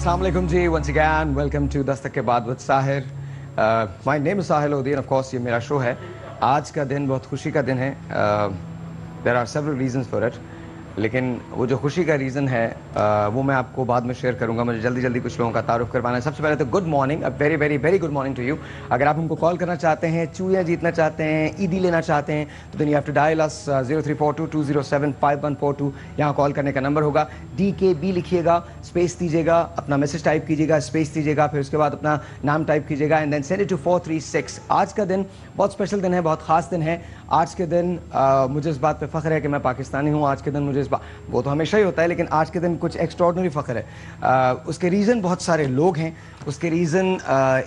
अस्सलाम वालेकुम जी, once again welcome to Dastak के बाद with Sahir. My name is Sahil Lodi and of course ये मेरा शो है. आज का दिन बहुत खुशी का दिन है. There are several reasons for it. लेकिन वो जो खुशी का रीज़न है वो मैं आपको बाद में शेयर करूंगा. मुझे जल्दी जल्दी कुछ लोगों का तारुफ करवाना है. सबसे पहले तो good morning, very very very good morning to you. अगर आप हमको कॉल करना चाहते हैं, चूड़ियाँ जीतना चाहते हैं, ईदी लेना चाहते हैं, तो then you have to dial us 0342207542. यहाँ कॉल करने का नंबर होगा. DKB लिखिएगा, स्पेस दीजिएगा, अपना मैसेज टाइप कीजिएगा, स्पेस दीजिएगा, फिर उसके बाद अपना नाम टाइप कीजिएगा and then send it to 436. आज का दिन बहुत स्पेशल दिन है, बहुत ख़ास दिन है. आज के दिन मुझे इस बात पे फ़ख्र है कि मैं पाकिस्तानी हूँ. आज के दिन मुझे इस बात, वो तो हमेशा ही होता है, लेकिन आज के दिन कुछ एक्स्ट्राऑर्डिनरी फ़ख्र है. उसके रीज़न बहुत सारे लोग हैं. उसके रीज़न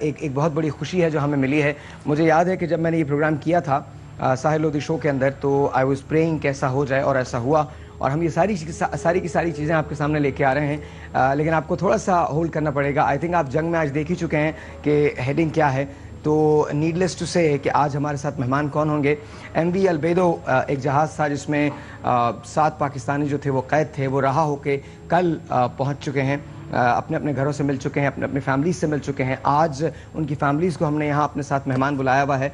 एक बहुत बड़ी खुशी है जो हमें मिली है. मुझे याद है कि जब मैंने ये प्रोग्राम किया था साहिर लोधी शो के अंदर, तो आई वाज प्रेइंग कैसा हो जाए और ऐसा हुआ. और हम ये सारी की सारी चीज़ें आपके सामने लेके आ रहे हैं. लेकिन आपको थोड़ा सा होल्ड करना पड़ेगा. आई थिंक आप जंग में आज देख ही चुके हैं कि हेडिंग क्या है. तो नीडलेस टू से कि आज हमारे साथ मेहमान कौन होंगे. MV अल्बेदो एक जहाज़ था जिसमें 7 पाकिस्तानी जो थे वो कैद थे. वो रहा होके कल पहुंच चुके हैं, अपने अपने घरों से मिल चुके हैं, अपने अपने फैमिलीज से मिल चुके हैं. आज उनकी फैमिलीज़ को हमने यहाँ अपने साथ मेहमान बुलाया हुआ है.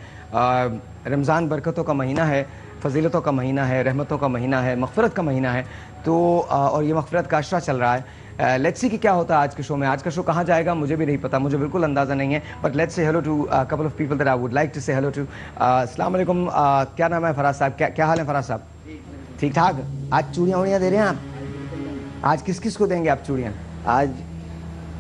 रमज़ान बरकतों का महीना है, फजीलतों का महीना है, रहमतों का महीना है, मग़फ़िरत का महीना है. तो और ये मग़फ़िरत का अशरा चल रहा है. लेट्स सी कि क्या होता है आज के शो में. आज का शो कहाँ जाएगा मुझे भी नहीं पता, मुझे बिल्कुल अंदाज़ा नहीं है. But let's say hello to couple of people that I would like to say hello to. अस्सलाम वालेकुम. क्या नाम है फराज साहब? क्या हाल है फराज साहब? ठीक ठाक. आज चूड़ियाँ उड़ियाँ दे रहे हैं आप? आज किस किस को देंगे आप चूड़ियाँ? आज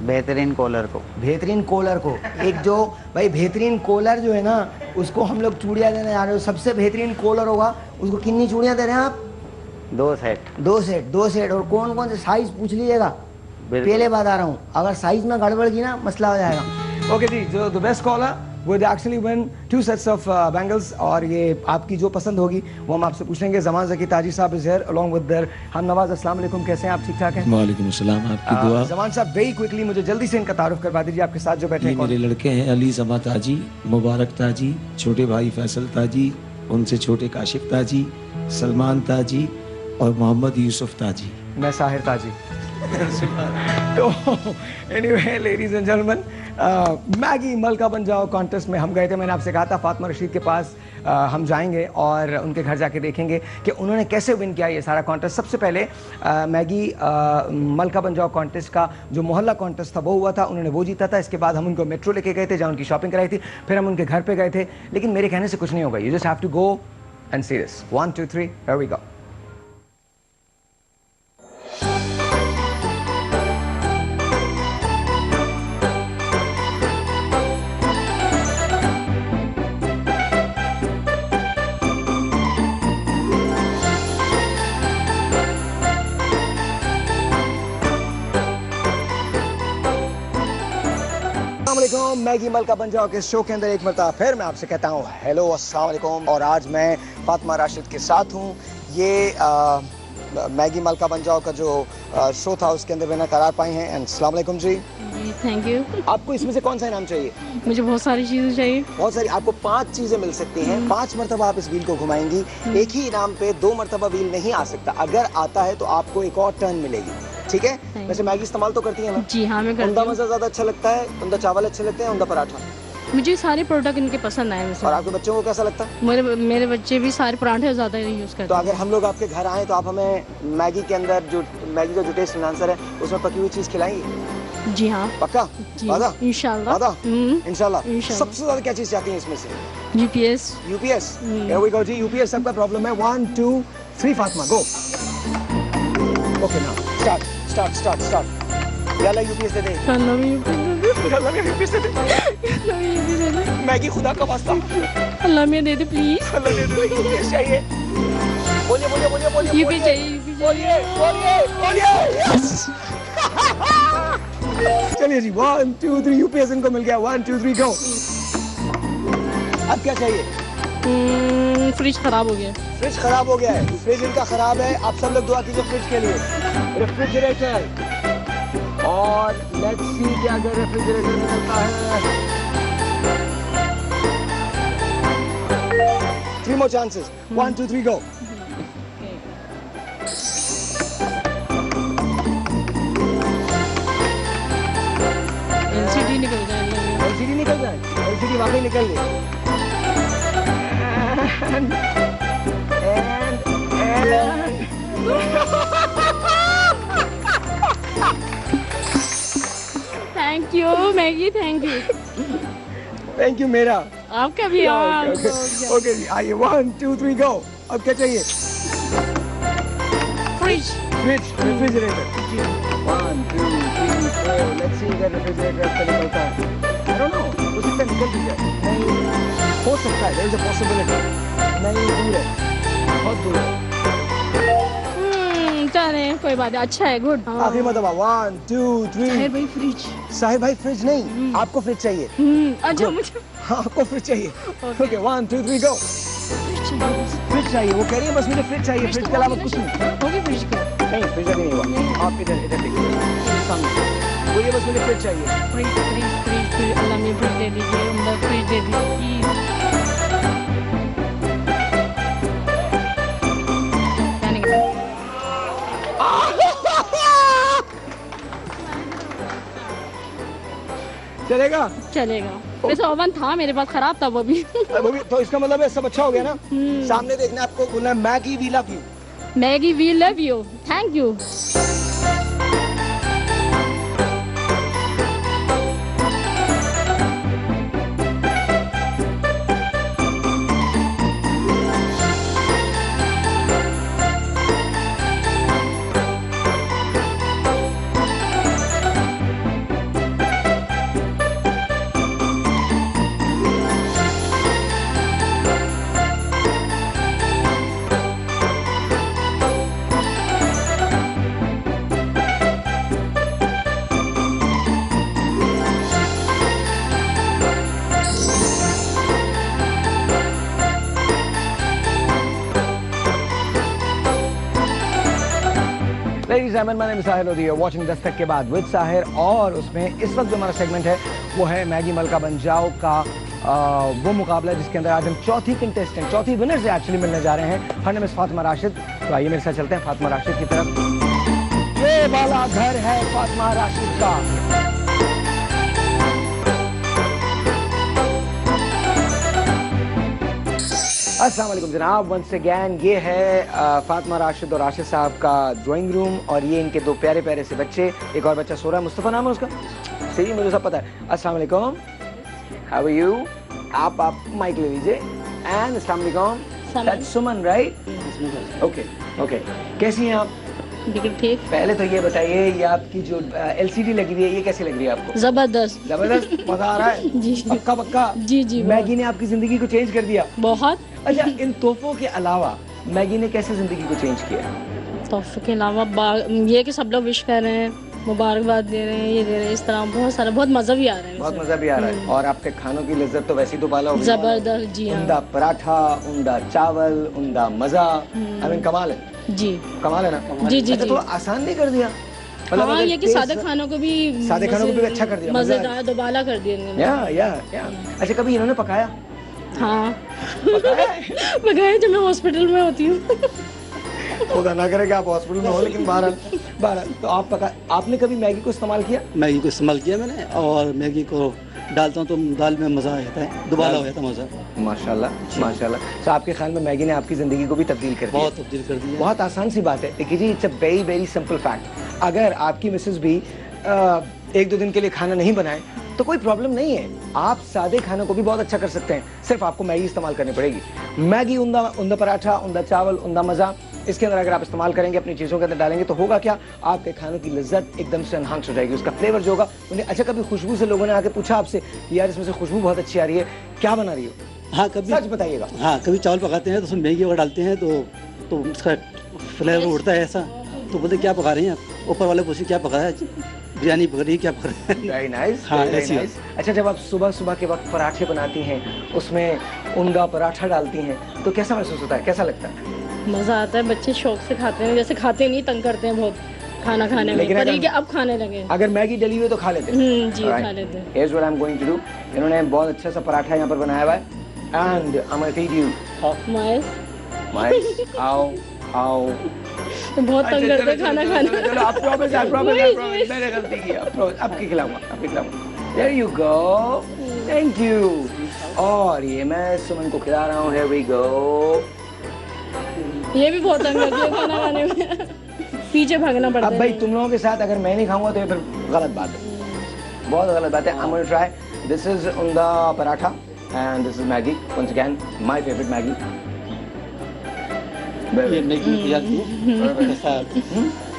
बेहतरीन कॉलर को. बेहतरीन कॉलर को. एक जो भाई बेहतरीन कॉलर जो है ना, उसको हम लोग चूड़ियाँ देने जा रहे हो. सबसे बेहतरीन कॉलर होगा, उसको कितनी चूड़ियाँ दे रहे हैं आप? 2 सेट. 2 सेट. और कौन कौन से साइज पूछ लीजिएगा. पहले बात आ रहा हूँ, अगर साइज में गड़बड़ की ना मसला हो जाएगा. ओके जी, जो the best caller would actually win 2 sets of bangles. और ये आपकी जो पसंद होगी वो हम आपसे पूछेंगे. ज़मान ज़की ताजी साहब is here along with their हम नवाज. अस्सलाम वालेकुम, कैसे हैं आप? ठीक ठाक हैं? वालेकुम अस्सलाम, आपकी दुआ. ज़मान साहब वेरी क्विकली मुझे जल्दी से इनका तारुफ करवा दीजिए. आपके साथ जो बैठे हैं मेरे लड़के हैं अली ज़मा ताजी, मुबारक ताजी, छोटे भाई फैसल ताजी, उनसे छोटे काशिफ ताजी, सलमान ताजी और मोहम्मद यूसुफ ताजी. मैं साहिर ताजी. तो anyway ladies and gentleman, Maggi मलका बन जाओ कॉन्टेस्ट में हम गए थे. मैंने आपसे कहा था फातिमा रशीद के पास हम जाएंगे और उनके घर जाके देखेंगे कि उन्होंने कैसे विन किया ये सारा कॉन्टेस्ट. सबसे पहले मैगी मलका बन जाओ कॉन्टेस्ट का जो मोहल्ला कॉन्टेस्ट था वो हुआ था, उन्होंने वो जीता था. इसके बाद हम उनको मेट्रो लेके गए थे जहाँ उनकी शॉपिंग कराई थी. फिर हम उनके घर पे गए थे. लेकिन मेरे कहने से कुछ नहीं होगा. You just have to go and see this. 1 2 3 here we go. Maggie मलका बन जाओ के शो के अंदर एक मरतबा फिर मैं आपसे कहता हूँ हेलो, अस्सलाम वालेकुम. और आज मैं फातिमा राशिद के साथ हूँ. ये मैगी मलका बन जाओ का जो शो था उसके अंदर विनर करार पाई हैं. एंड अस्सलाम वालेकुम जी. Thank you. आपको इसमें से कौन सा इनाम चाहिए? मुझे बहुत सारी चीज़ें चाहिए. बहुत सारी. आपको 5 चीज़ें मिल सकती हैं. 5 मरतबा आप इस व्हील को घुमाएंगी. एक ही इनाम पे 2 मरतबा व्हील नहीं आ सकता. अगर आता है तो आपको एक और टर्न मिलेगी. ठीक है? वैसे मैगी इस्तेमाल तो करती है ना? जी हाँ, मैं करती हूँ. उमदा मज़ा ज़्यादा अच्छा लगता है, उमदा चावल अच्छे लगते हैं, उमदा पराठा? मुझे सारे प्रोडक्ट इनके पसंद आए. और आपके बच्चों को कैसा लगता है? मेरे बच्चे भी सारे पराठे ज़्यादा यूज़ करते हैं. तो अगर हम लोग आपके घर आए तो आप हमें मैगी के अंदर जो मैगी का जो टेस्ट एनहांसर है उसमें पकी हुई चीज़ खिलाएंगी? जी हाँ. पक्का? वादा? इंशाल्लाह. इंशाल्लाह. सबसे ज़्यादा क्या चीज़ चाहती हैं इसमें से? UPS. Here we go जी. UPS सबका प्रॉब्लम है. 1 2 3 Fatima go. Okay now start. याला UPS दे दे. मैगी खुदा का वास्ता. अल्लाह में दे दे please. Allah they they. UPS चाहिए. बोलिए. UPS चाहिए. बोलिए. यस. चलिए जी. 1 2 3 UPS इनको मिल गया. 1 2 3 गो. अब क्या चाहिए? फ्रिज खराब हो गया. फ्रिज खराब हो गया है. फ्रिज इनका खराब है. आप सब लोग दुआ कीजिए फ्रिज के लिए. रेफ्रिजरेटर. और लेट्स सी क्या अगर रेफ्रिजरेटर निकलता है. 3 more chances. 1 2 3 go. एलसीडी वाकई निकल गई। Thank you Maggi, thank you. Thank you मेरा। आपका भी हाँ। ओके जी, आइए 1 2 3 गो। अब क्या चाहिए? Fridge. Fridge, refrigerator. 1 2 3 4 let's see अगर रेफ्रिजरेटर आपका निकलता है। आई डोंट नो, हो सकता है निकल भी जाए। नहीं, हो सकता है, देयर इज अ पॉसिबिलिटी। नहीं, दूर है, बहुत दूर है। चले कोई बात नहीं, अच्छा है, गुड। आखिरी मतलब 1 2 3। भाई फ्रिज। साहिब भाई फ्रिज नहीं, आपको फ्रिज चाहिए। अच्छा मुझे हाँ, आपको फ्रिज चाहिए। ओके 1 2 3 गो। फ्रिज चाहिए, वो कह रही है बस मुझे फ्रिज चाहिए, फ्रिज के अलावा कुछ नहीं। होगी फ्रिज का? नहीं, फ्रिज अभी नहीं हुआ। आप इधर देखिए सामने, वो ये बस मुझे फ्रिज चाहिए। फ्रिज अल्लाह में फ्रिज दे दीजिए, अंदर फ्रिज दे दीजिए। चलेगा? चलेगा। वैसे ओवन था मेरे पास, खराब था वो भी। वो भी तो इसका मतलब है सब अच्छा हो गया ना। सामने देखना, आपको बोलना है Maggie we love you. Maggie we love you, thank you. Ladies and gentlemen, my name is Sahir Lodi. You're watching Dastak के बाद विद साहिर, और उसमें इस वक्त जो हमारा सेगमेंट है वो है मैगी मलका बन जाओ का वो मुकाबला जिसके अंदर आज हम चौथी कंटेस्टेंट, चौथी विनर से एक्चुअली मिलने जा रहे हैं। हर नाम इस फातिमा राशिद। तो आइए मेरे साथ चलते हैं फातिमा राशिद की तरफ। ये वाला घर है फातिमा राशिद का। अस्सलाम वालेकुम जनाब, वंस अगैन ये है फातिमा राशिद और राशिद साहब का ड्राइंग रूम, और ये इनके दो प्यारे प्यारे से बच्चे। एक और बच्चा सो रहा है, मुस्तफ़ा नाम है उसका, सही मुझे सब पता है। अस्सलाम वालेकुम, हाउ आर यू? आप माइक ले लीजिए। एंड अस्सलाम वालेकुम, that's Suman right? Okay okay, कैसी हैं आप? बिल्कुल ठीक। पहले तो ये बताइए, ये आपकी जो एलसीडी लगी हुई है ये कैसी लग रही है आपको? जबरदस्त। जबरदस्त, मजा आ रहा है? जी पक्का पक्का? जी जी। मैगी ने आपकी जिंदगी को चेंज कर दिया? बहुत। अच्छा, इन तोहफों के अलावा मैगी ने कैसे जिंदगी को चेंज किया? तोहफे के अलावा ये कि सब लोग विश कर रहे हैं, मुबारकबाद दे रहे हैं, ये दे रहे हैं, इस तरह बहुत सारा, बहुत मजा भी आ रहा है। बहुत मजा भी आ रहा है। और आपके खानों की लज्जत तो वैसे ही दुबाला हो गई। जबरदस्त जी हाँ। उम्दा पराठा, उम्दा चावल, उम्दा मजा, आई मीन कमाल है। जी कमाल है ना? जी जी अच्छा, जी। थोड़ा आसान नहीं कर दिया? मतलब हाँ, अगर ये कि टेस्ट- सादे खानों को भी अच्छा कर दिया, मजेदार दुबाला कर दिया इन्होंने। या अच्छा, कभी इन्होंने पकाया? हाँ पकाया है? पकाया जब मैं हॉस्पिटल में होती हूँ। खुदा ना करे कि आप हॉस्पिटल में हो, लेकिन बहरहाल तो आपने कभी मैगी को इस्तेमाल किया? मैगी को इस्तेमाल किया मैंने, और मैगी को डालता हूँ तो दाल में मज़ा आ जाता है, दोबारा हो जाता है मज़ा। माशाल्लाह माशाल्लाह। तो आपके ख्याल में मैगी ने आपकी ज़िंदगी को भी तब्दील कर दिया? बहुत तब्दील कर दिया। बहुत आसान सी बात है। देखिए जी, it's a very very simple fact. अगर आपकी मिसेस भी एक दो दिन के लिए खाना नहीं बनाए तो कोई प्रॉब्लम नहीं है, आप सादे खानों को भी बहुत अच्छा कर सकते हैं। सिर्फ आपको मैगी इस्तेमाल करनी पड़ेगी। मैगी, उंदा पराठा, उंदा चावल, उंदा मज़ा, इसके अंदर अगर आप इस्तेमाल करेंगे, अपनी चीज़ों के अंदर डालेंगे, तो होगा क्या, आपके खानों की लज्जत एकदम से एनहांस हो जाएगी। उसका फ्लेवर जो होगा उन्हें। अच्छा, कभी खुशबू से लोगों ने आके पूछा आपसे यार इसमें से खुशबू बहुत अच्छी आ रही है, क्या बना रही हो? हाँ, कभी सच बताइएगा। हाँ, कभी चावल पकाते हैं तो उसमें मैगी वगैरह डालते हैं तो उसका फ्लेवर उड़ता है ऐसा, तो बोलते क्या पका रही हैं आप? ऊपर वाले पूछे क्या पका है, बिरयानी पक रही है, क्या पक रहा है? वेरी नाइस, हाँ, वेरी ऐसी नाइस। अच्छा, जब आप सुबह सुबह के वक्त पराठे बनाती हैं, उसमें उंदा पराठा डालती हैं, तो कैसा महसूस होता है, कैसा लगता है? मजा आता है, बच्चे शौक से खाते हैं, जैसे खाते नहीं, तंग करते हैं बहुत खाना खाने में, लेकिन पर अगर- ये कि अब खाने लगे। अगर मैगी डली हुई है तो खा लेते हैं। जी Alright. खा लेते हैं। Here's what I'm going to do. इन्होंने बहुत अच्छा सा पराठा यहाँ पर बनाया हुआ है, and I'm gonna feed you. माइस आओ आओ। बहुत तंग करते हैं खाना खाने। चलो, आप promise, वही, मैंने गलती की, आपकी खिलाऊंगा, आपकी खिलाऊंगा। There you go, thank you. और ये मैं सुमन को खिला रहा हूँ। Here we go। ये भी बहुत तंग करती है खाना खाने में, पीछे भागना पड़ता अब है। भाई तुम लोगों के साथ अगर मैं नहीं खाऊंगा तो ये फिर गलत बात है, बहुत गलत बात है। I'm going to try. This is unda paratha and this is Maggi. Once again, my favorite Maggi. ये मैगी तैयार की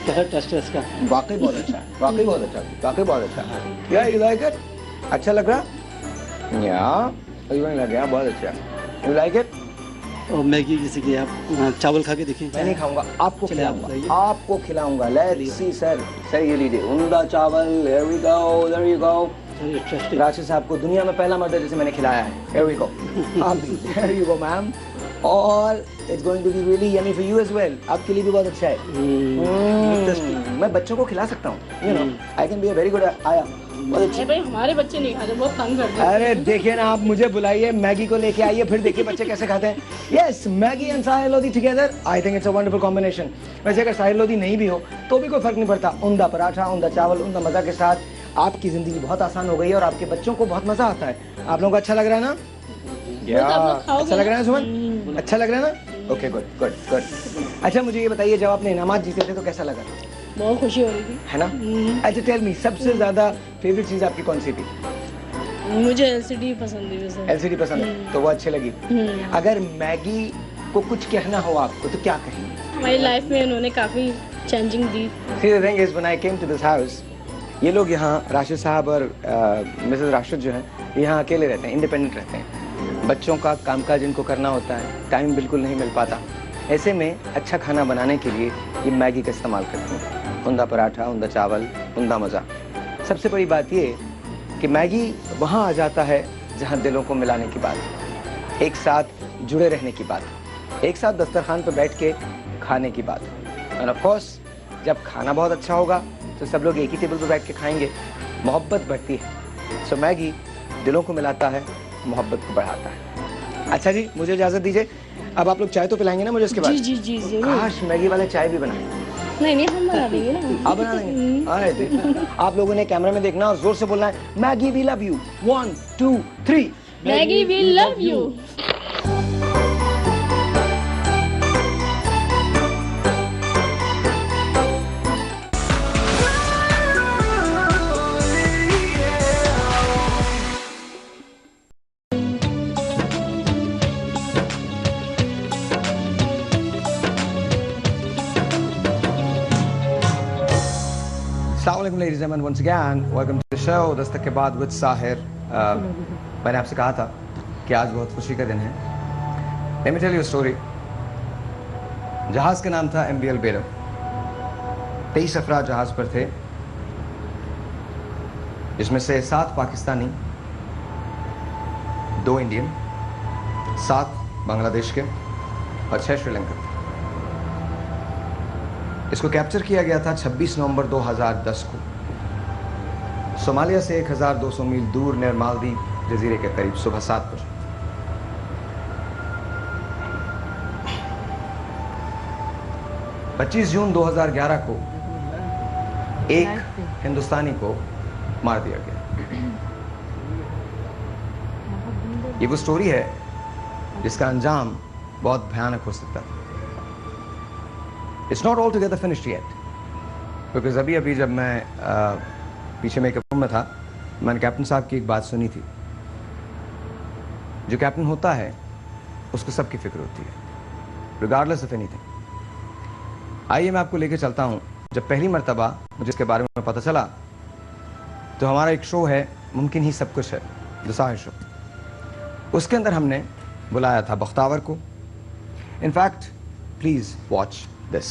कैसा टेस्ट है इसका? वाकई बहुत अच्छा है, वाकई बहुत अच्छा है, वाकई बहुत अच्छा है। या यू लाइक इट? अच्छा लग रहा? या लग गया, बहुत अच्छा है। You like it? और मैगी जैसे कि आप चावल खा के देखिए। मैं नहीं खाऊंगा, आपको चलिए, आप बताइए। खिलाऊंगा, आपको खिलाऊंगा। Let's see sir. सर ये लीजिए उंदा चावल। Here we go, there you go। Interesting. राशि साहब को दुनिया में पहला मर्द है जिसे मैंने खिलाया है। Here we go। आप भी। There you go ma'am. और it's going to be really yummy for you as well। आपके लिए भी बहुत अच्छा है। मैं बच्चों को खिला सकता हूँ। You know, I can be a very good आया। बहुत अच्छी। अरे भाई हमारे बच्चे नहीं खाते, बहुत तंग करते हैं। अरे देखिए ना, आप मुझे बुलाइए, मैगी को लेके आइए, फिर देखिए बच्चे कैसे खाते हैं। Yes, Maggi and Sahir Lodhi together, I think it's a wonderful combination. वैसे अगर साहिर लोधी नहीं भी हो तो भी कोई फर्क नहीं पड़ता। उंदा पराठा, उंदा चावल, उंदा मजा के साथ आपकी जिंदगी बहुत आसान हो गई है और आपके बच्चों को बहुत मजा आता है। आप लोगों को अच्छा लग रहा है ना? अच्छा लग रहा है सुमन? अच्छा लग रहा है ना? Okay, good good good. अच्छा मुझे ये बताइए, जब आपने इनामात जीते थे तो कैसा लगा? बहुत खुशी हो रही थी। है ना? अच्छा टेल मी, सबसे ज्यादा फेवरेट चीज आपकी कौन सी थी? मुझे एलसीडी पसंद है वैसे। एलसीडी पसंद है, तो वो अच्छी लगी। अगर मैगी को कुछ कहना हो आपको तो क्या कहेंगे? हमारी लाइफ में उन्होंने काफी changing the. See the thing is, when I came to this house, ये लोग यहाँ राशिद साहब और मिसेस राशिद जो हैं यहाँ अकेले रहते हैं, इंडिपेंडेंट रहते हैं। बच्चों का कामकाज इनको करना होता है, टाइम बिल्कुल नहीं मिल पाता। ऐसे में अच्छा खाना बनाने के लिए ये मैगी का इस्तेमाल करते हैं। उंदा पराठा, उंदा चावल, उंदा मज़ा। सबसे बड़ी बात ये कि मैगी वहाँ आ जाता है जहाँ दिलों को मिलाने की बात, एक साथ जुड़े रहने की बात, एक साथ दस्तरखान पर बैठ के खाने की बात। और ऑफ कोर्स जब खाना बहुत अच्छा होगा तो सब लोग एक ही टेबल पर बैठ के खाएंगे, मोहब्बत बढ़ती है। सो मैगी दिलों को मिलाता है, मोहब्बत को बढ़ाता है। अच्छा जी, मुझे इजाज़त दीजिए। अब आप लोग चाय तो पिलाएंगे ना मुझे इसके बाद? जी जी जी जरूर। काश मैगी वाले चाय भी बनाए। नहीं हम बना देंगे ना। आप बना देंगे? अरे देखो, आप लोगों ने कैमरा में देखना और जोर से बोलना है, Maggie we love you. 1 2 3। Maggie we love you. Assalamualaikum ladies and gentlemen, once again welcome to the show Dastak के बाद विद साहिर। मैंने आपसे कहा था कि आज बहुत खुशी का दिन है। Let me tell you a story। जहाज़ का नाम था MBL बेरम। 23 अफराद जहाज़ पर थे, जिसमें से 7 पाकिस्तानी, 2 इंडियन, 7 बांग्लादेश के और 6 श्रीलंका के। इसको कैप्चर किया गया था 26 नवंबर 2010 को सोमालिया से 1200 मील दूर नियर मालदीव जजीरे के करीब सुबह 7 बजे। पच्चीस जून 2011 को एक हिंदुस्तानी को मार दिया गया। ये वो स्टोरी है जिसका अंजाम बहुत भयानक हो सकता था। It's not altogether finished yet, because अभी जब मैं पीछे में एक रूम में था, मैंने कैप्टन साहब की एक बात सुनी थी। जो कैप्टन होता है उसको सबकी फिक्र होती है, regardless of anything। आइए मैं आपको लेके चलता हूँ। जब पहली मर्तबा मुझे इसके बारे में पता चला तो हमारा एक शो है, मुमकिन ही सब कुछ है, द साहिर शो। उसके अंदर हमने बुलाया था बख्तावर को। In fact please watch this।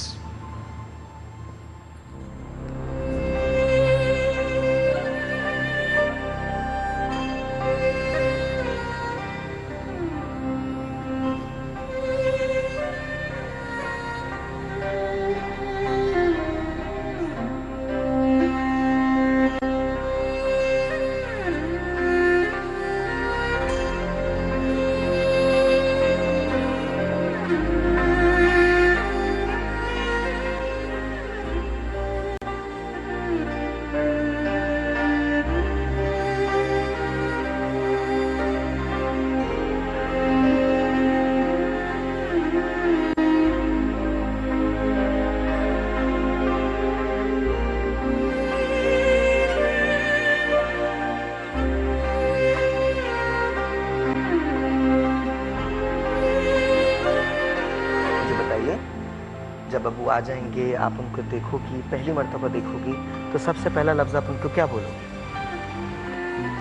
वो आ जाएंगे, आप उनको देखोगी, पहली मर्तबा देखोगी, तो सबसे पहला लफ्ज़ आप उनको क्या बोलोगे?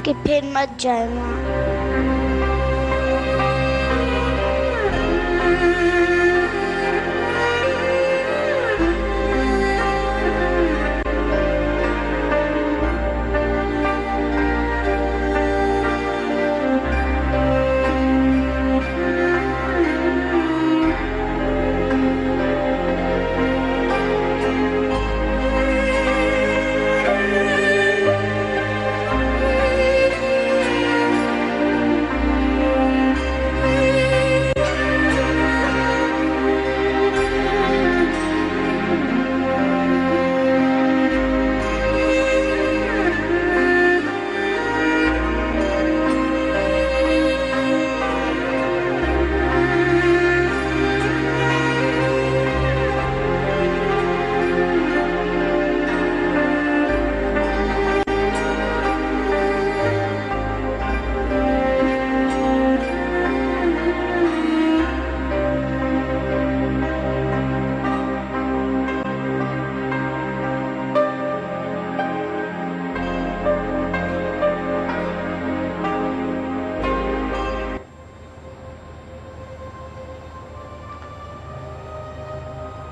कि फिर मत जाए वहाँ।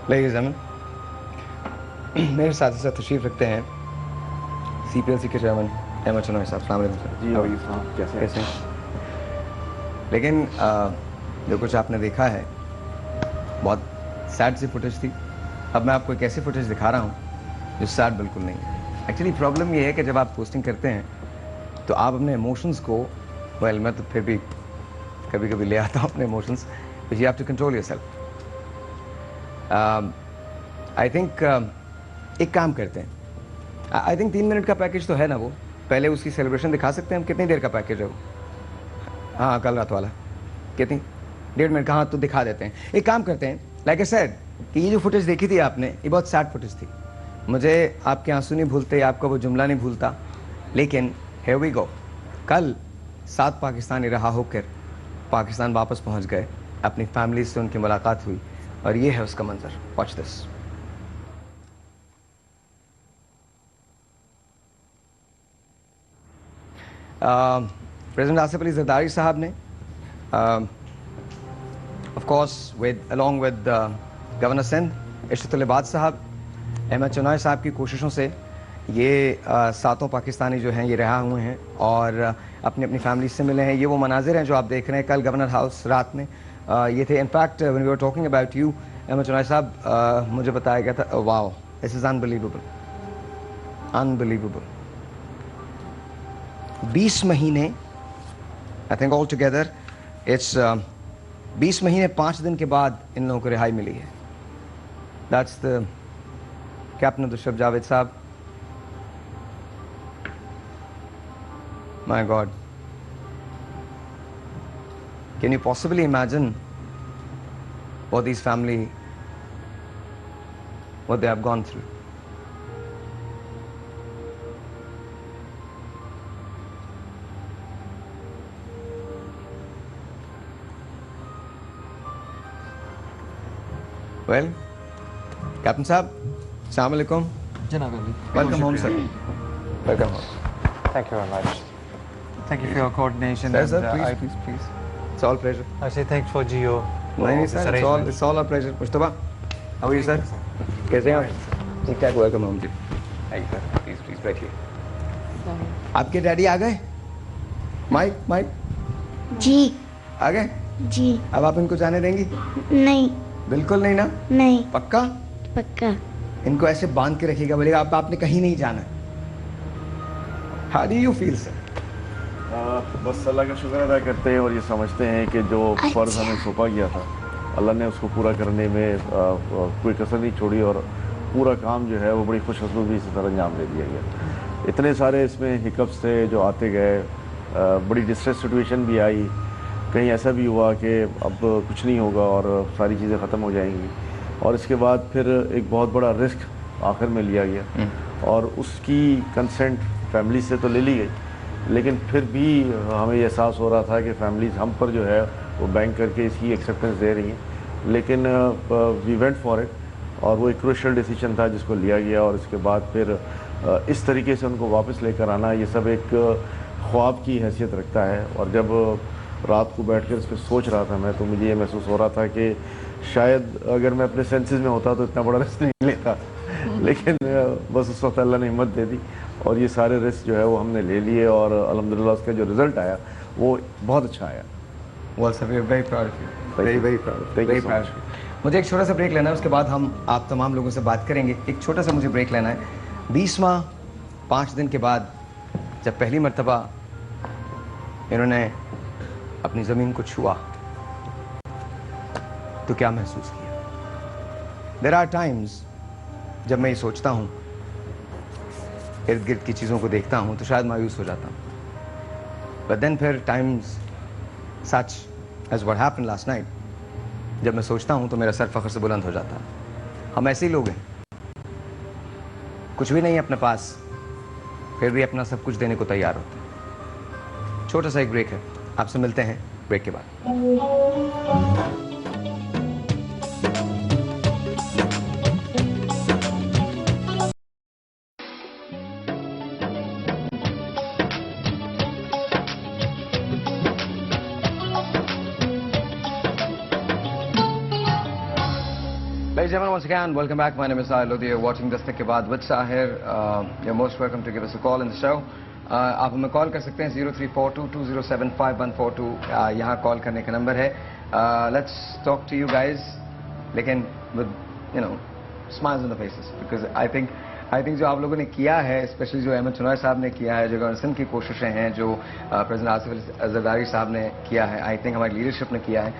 लेडीज़ एंड मेरे साथ ही साथ तशरीफ़ रखते हैं CPLC के चेयरमैन अहमद चनोई साहब। अस्सलाम वालेकुम सर। जी और साहब कैसे हैं? लेकिन जो कुछ आपने देखा है बहुत सैड सी फुटेज थी। अब मैं आपको एक ऐसी फुटेज दिखा रहा हूँ जो सैड बिल्कुल नहीं है। एक्चुअली प्रॉब्लम ये है कि जब आप पोस्टिंग करते हैं तो आप अपने इमोशंस को, वेल मैं तो फिर भी कभी कभी ले आता हूँ अपने emotions, but you have to control yourself. I think एक काम करते हैं, आई थिंक 3 मिनट का पैकेज तो है ना, वो पहले उसकी सेलिब्रेशन दिखा सकते हैं हम। कितनी देर का पैकेज है वो? हाँ कल रात वाला कितनी 1.5 मिनट का? हाँ तो दिखा देते हैं। एक काम करते हैं, लाइक आई सेड कि ये जो फुटेज देखी थी आपने, ये बहुत सैड फुटेज थी। मुझे आपके आंसू नहीं भूलते, आपका वो जुमला नहीं भूलता, लेकिन हियर वी गो। कल 7 पाकिस्तानी रहा होकर पाकिस्तान वापस पहुंच गए, अपनी फैमिली से उनकी मुलाकात हुई और ये है उसका मंजर। Watch this. President Asif Ali Zardari साहब ने of course along with governor Sindh Ishratul Ibad साहब, अहमद चनोई साहब की कोशिशों से ये 7 पाकिस्तानी जो हैं ये रहा हुए हैं और अपनी अपनी फैमिली से मिले हैं। ये वो मनाजिर हैं जो आप देख रहे हैं कल गवर्नर हाउस रात में ये थे। In fact when we were talking about you Ahmed Chinoy साहब, मुझे बताया गया था, wow this is unbelievable, unbelievable. 20 महीने I think all together it's 20 महीने 5 दिन के बाद इन लोगों को रिहाई मिली है। That's the captain Abdul Javed साहब। My god, can you possibly imagine what these family, what they have gone through? Well, Captain Saab, Assalamu alaikum. Janab Ali. Welcome home, sir. Welcome home. Thank you very much. Thank you for your coordination. Sir, and, please, please. It's all pleasure. I say thanks for Geo. नहीं sir, it's all our pleasure. Mustafa, how are you sir? कैसे हैं आप? ठीक ठाक। Welcome home जी। आइए sir, please बैठिए। आपके daddy आ गए? माइक जी आ गए? जी। अब आप इनको जाने देंगी? नहीं। बिल्कुल नहीं ना? नहीं। पक्का? पक्का। इनको ऐसे बांध के रखिएगा, बोलेगा आपने कहीं नहीं जाना। How do you feel sir? बस अल्लाह का शुक्र अदा करते हैं और ये समझते हैं कि जो फ़र्ज़ हमें सौंपा गया था अल्लाह ने उसको पूरा करने में कोई कसर नहीं छोड़ी और पूरा काम जो है वो बड़ी खुशखुशबी से अंजाम दे दिया गया। इतने सारे इसमें हिकअप्स थे जो आते गए, बड़ी डिस्ट्रेस सिचुएशन भी आई, कहीं ऐसा भी हुआ कि अब कुछ नहीं होगा और सारी चीज़ें ख़त्म हो जाएंगी, और इसके बाद फिर एक बहुत बड़ा रिस्क आखिर में लिया गया और उसकी कंसेंट फैमिली से तो ले ली गई, लेकिन फिर भी हमें ये एहसास हो रहा था कि फैमिलीज हम पर जो है वो बैंक करके इसकी एक्सेप्टेंस दे रही हैं। लेकिन वी वेंट फॉर इट और वो एक क्रूशियल डिसीजन था जिसको लिया गया, और इसके बाद फिर इस तरीके से उनको वापस लेकर आना, ये सब एक ख्वाब की हैसियत रखता है। और जब रात को बैठ कर इस पर सोच रहा था मैं, तो मुझे ये महसूस हो रहा था कि शायद अगर मैं अपने सेंसेस में होता तो इतना बड़ा रिस्क नहीं लेता, लेकिन बस उस वक्त अल्लाह ने हिम्मत दे दी और ये सारे रिस्क जो है वो हमने ले लिए, और अल्हम्दुलिल्लाह उसका जो रिज़ल्ट आया वो बहुत अच्छा आया। Well, sir, we are very proud of you. Thank Very you. proud. Thank you Very so proud much. of you. मुझे एक छोटा सा ब्रेक लेना है, उसके बाद हम आप तमाम लोगों से बात करेंगे। एक छोटा सा मुझे ब्रेक लेना है। 20 माह 5 दिन के बाद जब पहली मर्तबा इन्होंने अपनी ज़मीन को छुआ तो क्या महसूस किया? There are times जब मैं ये सोचता हूँ, इर्द गिर्द की चीज़ों को देखता हूँ तो शायद मायूस हो जाता हूँ। But then फिर times such as what happened last night, जब मैं सोचता हूँ तो मेरा सर फख्र से बुलंद हो जाता है। हम ऐसे ही लोग हैं, कुछ भी नहीं है अपने पास, फिर भी अपना सब कुछ देने को तैयार होते हैं। छोटा सा एक ब्रेक है, आपसे मिलते हैं ब्रेक के बाद। Ladies and gentlemen, once again, welcome back. My name is Sahil Lodi. You're watching Dastak Ke Baad with Sahir. You're most welcome to give us a call in the show. आप हमें call कर सकते हैं 0342207542 यहाँ call करने का number है। Let's talk to you guys, लेकिन with smiles on the faces, because I think जो आप लोगों ने किया है, स्पेशली जो अहमद चुनार साहब ने किया है, जो गवर्नर की कोशिशें हैं, जो प्रेसिडेंट आसिफ जरदारी साहब ने किया है, आई थिंक हमारी लीडरशिप ने किया है,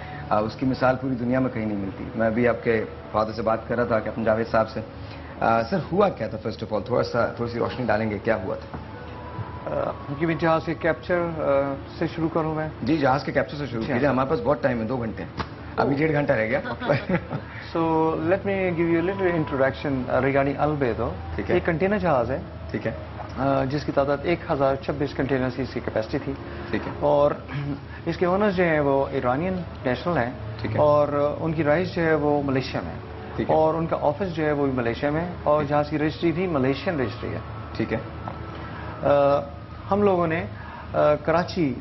उसकी मिसाल पूरी दुनिया में कहीं नहीं मिलती। मैं भी आपके फादर से बात कर रहा था, कैप्टन जावेद साहब से। सर हुआ क्या था? फर्स्ट ऑफ ऑल थोड़ी सी रोशनी डालेंगे, क्या हुआ था? क्योंकि जहाज के कैप्चर से शुरू करूँ मैं? जी, जहाज के कैप्चर से शुरू कीजिए, हमारे पास बहुत टाइम है, 2 घंटे हैं, अभी 1.5 घंटा रह गया। So let me give you little introduction regarding albedo. ठीक है। एक कंटेनर जहाज है, ठीक है, जिसकी तादाद 1026 कंटेनर की इसकी कैपेसिटी थी। ठीक है। और इसके ओनर्स जो हैं वो ईरानियन नेशनल हैं। ठीक है। और उनकी राइस जो है वो मलेशिया में है। ठीक है। और उनका ऑफिस जो है वो भी मलेशिया में है, और जहाज की रजिस्ट्री भी मलेशियन रजिस्ट्री है। ठीक है। हम लोगों ने कराची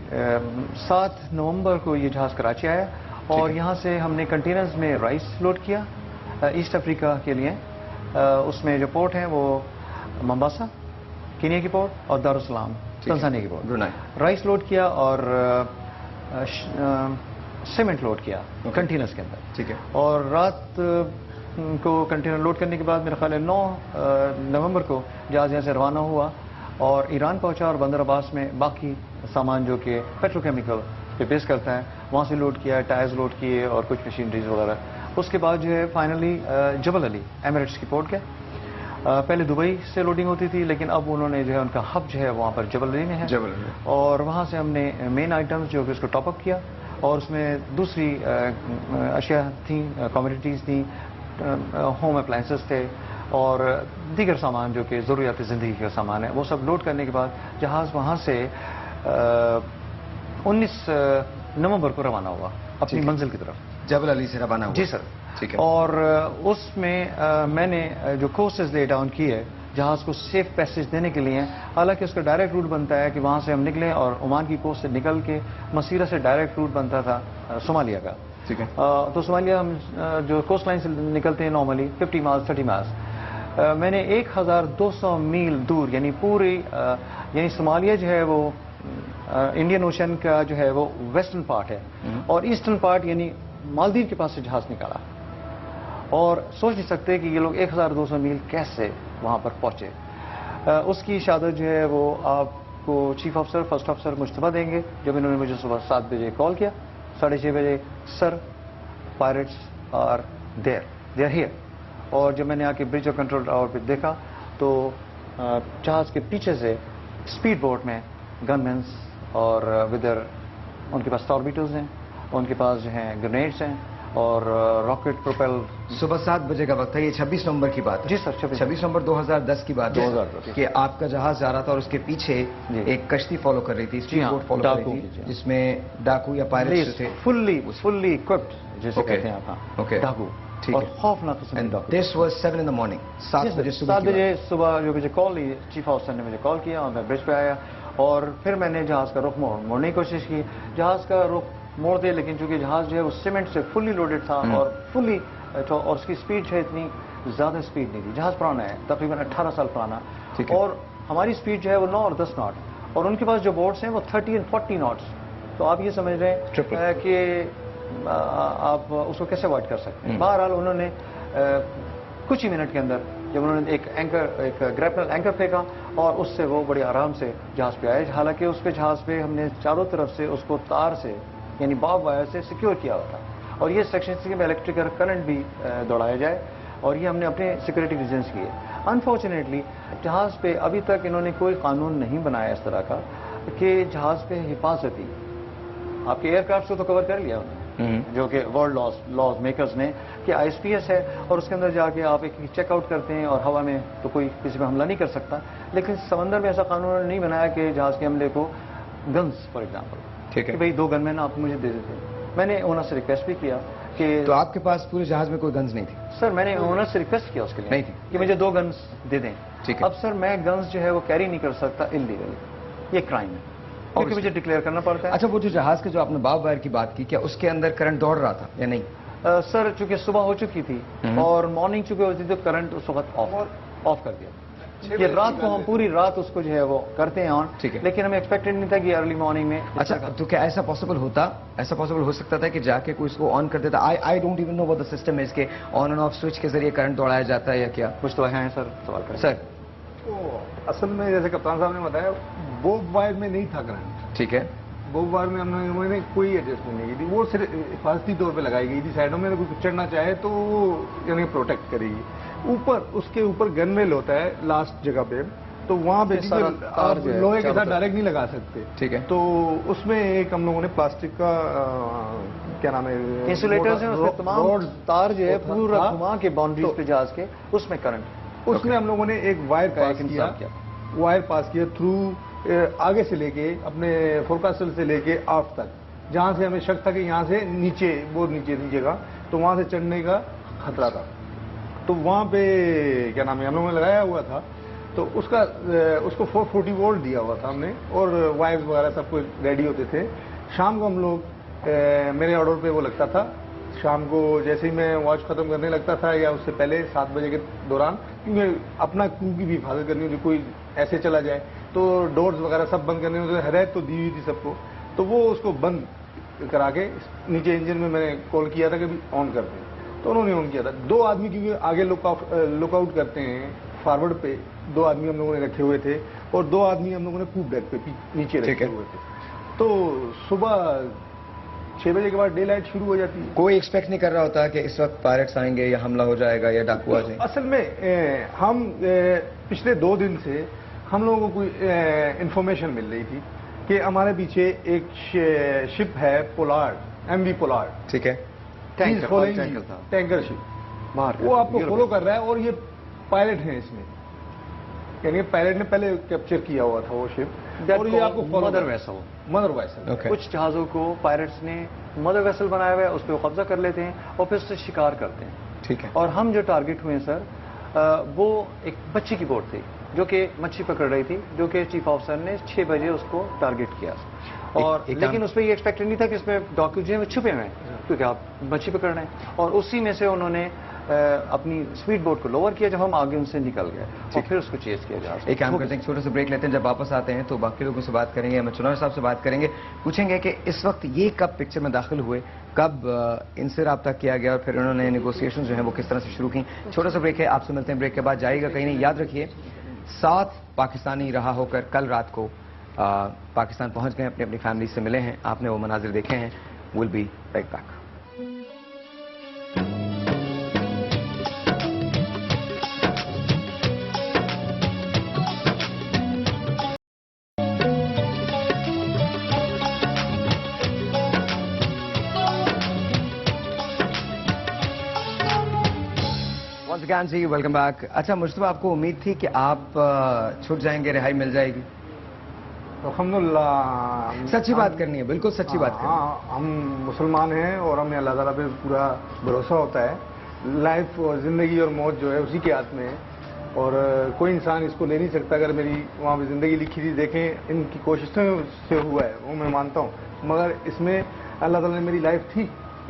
7 नवंबर को ये जहाज कराची आया, और यहाँ से हमने कंटेनर्स में राइस लोड किया ईस्ट अफ्रीका के लिए। उसमें जो पोर्ट हैं वो मोम्बासा कीनिया की पोर्ट और दारुसलाम तंजानिया की पोर्ट। राइस लोड किया और सीमेंट लोड किया कंटेनर्स के अंदर। ठीक है। और रात को कंटेनर लोड करने के बाद मेरा ख्याल है 9 नवंबर को जहाज यहाँ से रवाना हुआ और ईरान पहुंचा, और बंदर अब्बास में बाकी सामान जो कि पेट्रोकेमिकल पे बेस करता है वहाँ से लोड किया, टायर्स लोड किए और कुछ मशीनरीज वगैरह। उसके बाद जो है फाइनली जबल अली एमिरेट्स की पोर्ट गया। पहले दुबई से लोडिंग होती थी, लेकिन अब उन्होंने जो है उनका हब जो है वहाँ पर जबल अली में है। जबल अली। और वहाँ से हमने मेन आइटम्स जो कि उसको टॉपअप किया, और उसमें दूसरी अशिया थी, कमोडिटीज़ थी, होम अप्लाइंसेस थे और दीगर सामान जो कि ज़रूरियात ज़िंदगी का सामान है, वो सब लोड करने के बाद जहाज़ वहाँ से 19 नवंबर को रवाना हुआ अपनी मंजिल की तरफ। जबल अली से रवाना हुआ? जी सर। ठीक है। और उसमें मैंने जो कोर्सेज ले डाउन किए है जहाज़ को सेफ पैसेज देने के लिए, हालांकि उसका डायरेक्ट रूट बनता है कि वहाँ से हम निकलें, और ओमान की कोस्ट से निकल के मसीरा से डायरेक्ट रूट बनता था सोमालिया का। ठीक है। तो सोमालिया हम जो कोस्ट लाइन से निकलते हैं नॉर्मली 50 माइल्स 30 माइल्स, मैंने 1200 मील दूर यानी पूरी यानी सोमालिया जो है वो इंडियन ओशन का जो है वो वेस्टर्न पार्ट है, और ईस्टर्न पार्ट यानी मालदीव के पास से जहाज निकाला। और सोच नहीं सकते कि ये लोग 1200 मील कैसे वहाँ पर पहुँचे। उसकी शहादत जो है वो आपको chief officer first officer Mushtaba देंगे, जब इन्होंने मुझे सुबह 7 बजे कॉल किया, 6:30 बजे, sir pirates are there, they are here. और जब मैंने आके ब्रिज ऑफ कंट्रोल टावर पर देखा तो जहाज के पीछे से स्पीड बोट में गनमैन्स और विदर उनके पास टॉर्बिडोज हैं, उनके पास जो हैं ग्रेनेड्स हैं और रॉकेट प्रोपेल। सुबह 7 बजे का वक्त है, ये 26 नवंबर की बात है? जी सर, 26 नवंबर 2010 की बात है 2010 कि आपका जहाज जा रहा था और उसके पीछे एक कश्ती फॉलो कर रही थी, स्पीड बोट फॉलो कर रही थी, जिसमें डाकू या पायरेट्स थे। फुल्ली इक्विप्ड जैसे कहते हैं आप। ओके। डाकू ठीक और है। खौफनाक किस्म के and document. This was 7 in the morning, 7 बजे सुबह 7 की बात। बजे सुबह जो मुझे कॉल ली, चीफ ऑफिसर ने मुझे कॉल किया और मैं ब्रिज पे आया और फिर मैंने जहाज का रुख मोड़ने की कोशिश की। जहाज का रुख मोड़ दिया, लेकिन चूंकि जहाज जो है वो सीमेंट से फुल्ली लोडेड था और फुल्ली और उसकी स्पीड जो है इतनी ज्यादा स्पीड नहीं थी। जहाज पुराना है, तकरीबन 18 साल पुराना, ठीक है। और हमारी स्पीड जो है वो 9 और 10 नॉट, और उनके पास जो बोट्स हैं वो 30 और 40 नॉट्स। तो आप ये समझ रहे हैं कि आप उसको कैसे अवॉइड कर सकते हैं। बहरहाल उन्होंने कुछ ही मिनट के अंदर जब उन्होंने एक ग्रैपल एंकर फेंका और उससे वो बड़े आराम से जहाज पे आए। हालांकि उस पे जहाज पे हमने चारों तरफ से उसको तार से यानी बाब वायर से सिक्योर किया हुआ था, और ये सेक्शन में इलेक्ट्रिकल करंट भी दौड़ाया जाए, और ये हमने अपने सिक्योरिटी रीजंस किए। अनफॉर्चुनेटली जहाज पे अभी तक इन्होंने कोई कानून नहीं बनाया इस तरह का कि जहाज पे हिफाजती, आपके एयरक्राफ्ट को तो कवर कर लिया उन्होंने, जो कि वर्ल्ड लॉज मेकर्स ने, कि आईएसपीएस है और उसके अंदर जाके आप एक चेकआउट करते हैं और हवा में तो कोई किसी पे हमला नहीं कर सकता। लेकिन समंदर में ऐसा कानून नहीं बनाया कि जहाज के हमले को गन्स फॉर एग्जाम्पल, ठीक है, कि भाई 2 गनमैन आप मुझे दे देते। मैंने ओनर से रिक्वेस्ट भी किया कि तो आपके पास पूरे जहाज में कोई गन्स नहीं थी? सर मैंने ओनर से रिक्वेस्ट किया उसके लिए नहीं थी कि मुझे 2 गन्स दे दें। ठीक है। अब सर मैं गन्स जो है वो कैरी नहीं कर सकता इलीगली, ये क्राइम है, क्योंकि मुझे डिक्लेयर करना पड़ता है। अच्छा, वो जो जहाज के जो आपने बाब वायर की बात की, क्या उसके अंदर करंट दौड़ रहा था या नहीं? सर चूंकि सुबह हो चुकी थी और मॉर्निंग चूंकि होती थी तो करंट उस वक्त ऑफ कर दिया। ये रात को हम पूरी रात उसको जो है वो करते हैं ऑन, ठीक है। लेकिन हमें एक्सपेक्टेड नहीं था कि अर्ली मॉर्निंग में। अच्छा, तो क्या ऐसा पॉसिबल हो सकता था कि जाके कोई इसको ऑन कर देता? I don't even know what the system is के ऑन एंड ऑफ स्विच के जरिए करंट दौड़ाया जाता है या क्या? कुछ तो है सर, सवाल करें सर। तो असल में जैसे कप्तान साहब ने बताया, बोब वायर में नहीं था करंट। ठीक है। बोब वायर में हमने कोई एडजस्टमेंट नहीं की थी, वो सिर्फ हिफाजती तौर पे लगाई गई थी। साइडों में कोई चढ़ना चाहे तो वो यानी प्रोटेक्ट करेगी। ऊपर उसके ऊपर गनवेल होता है लास्ट जगह पे, तो वहां पे आप लोहे के साथ डायरेक्ट नहीं लगा सकते। ठीक है। तो उसमें एक हम लोगों ने प्लास्टिक का क्या नाम है, इंसुलेटर्स हैं, उसमें तमाम तार जो है पूरा घुमा के बाउंड्रीज पे जहाज के, उसमें करंट, उसमें हम लोगों ने एक वायर पास किया थ्रू आगे से लेके अपने फोरकास्टर से लेके आफ तक, जहां से हमें शक था कि यहां से नीचे बहुत नीचे दीजिएगा, तो वहां से चढ़ने का खतरा था। तो वहां पे क्या नाम है हम लोगों ने लगाया हुआ था, तो उसको 440 वोल्ट दिया हुआ था हमने, और वायर्स वगैरह सब कुछ रेडी होते थे। शाम को हम लोग मेरे ऑर्डर पे वो लगता था, शाम को जैसे ही मैं वॉच खत्म करने लगता था या उससे पहले 7 बजे के दौरान, क्योंकि अपना क्रू की भी हिफाजत करनी होती, कोई ऐसे चला जाए तो डोर्स वगैरह सब बंद करने होते, हदायत तो दी हुई थी सबको, तो वो उसको बंद करा के नीचे इंजन में मैंने कॉल किया था कि भी ऑन कर दें, तो उन्होंने ऑन किया था। 2 आदमी क्योंकि आगे लुकआउट करते हैं फॉरवर्ड पे, 2 आदमी हम लोगों ने रखे हुए थे और 2 आदमी हम लोगों ने कूप डेक पे नीचे रखे हुए थे। तो सुबह 6 बजे के बाद डे लाइट शुरू हो जाती है। कोई एक्सपेक्ट नहीं कर रहा होता कि इस वक्त पायरेट्स आएंगे या हमला हो जाएगा या डाकू आ जाएंगे? असल में हम पिछले 2 दिन से हम लोगों को कोई इंफॉर्मेशन मिल रही थी कि हमारे पीछे एक शिप है, पोलार्ड, MV पोलार्ड। ठीक है। टैंकर शिप, वो आपको फॉलो कर रहा है, और ये पायलट हैं इसमें, यानी पायलट ने पहले कैप्चर किया हुआ था वो शिप, और ये आपको फॉलो मदर वेसल। कुछ जहाजों को पायरेट्स ने मदर वेसल बनाया हुआ है, उस पर कब्जा कर लेते हैं और फिर उससे शिकार करते हैं। ठीक है। और हम जो टारगेट हुए सर, वो एक बच्ची की बोट थी जो कि मच्छी पकड़ रही थी, जो कि चीफ ऑफिसर ने 6 बजे उसको टारगेट किया, और लेकिन उसमें ये एक्सपेक्टेड नहीं था कि इसमें डॉक्यू जो है छुपे हुए हैं, क्योंकि आप मच्छी पकड़ रहे हैं। और उसी में से उन्होंने अपनी स्पीड बोट को लोअर किया जब हम आगे उनसे निकल गए, और फिर उसको चेस किया जा सकता। एक काम करते हैं, छोटे से ब्रेक लेते हैं, जब वापस आते हैं तो बाकी लोगों से बात करेंगे, अमित चुनाव साहब से बात करेंगे, पूछेंगे कि इस वक्त ये कब पिक्चर में दाखिल हुए, कब इनसे रब्ता किया गया और फिर उन्होंने नेगोशिएशन जो है वो किस तरह से शुरू की। छोटा सा ब्रेक है, आपसे मिलते हैं ब्रेक के बाद। जाइएगा कहीं नहीं, याद रखिए 7 पाकिस्तानी रहा होकर कल रात को पाकिस्तान पहुंच गए, अपनी अपनी फैमिली से मिले हैं, आपने वो मनाजिर देखे हैं। Will be right back. ज्ञान जी, वेलकम बैक। अच्छा मुश्तबा, आपको उम्मीद थी कि आप छूट जाएंगे, रिहाई मिल जाएगी? अल्हम्दुलिल्लाह, सच्ची बात करनी है, बिल्कुल सच्ची बात करनी है। हाँ, हम मुसलमान हैं और हमें अल्लाह ताला पे पूरा भरोसा होता है लाइफ और ज़िंदगी और मौत जो है उसी के हाथ में है, और कोई इंसान इसको ले नहीं सकता। अगर मेरी वहाँ पे ज़िंदगी लिखी थी, देखें इनकी कोशिशों से हुआ है, वो मैं मानता हूँ, मगर इसमें अल्लाह ताला ने मेरी लाइफ थी,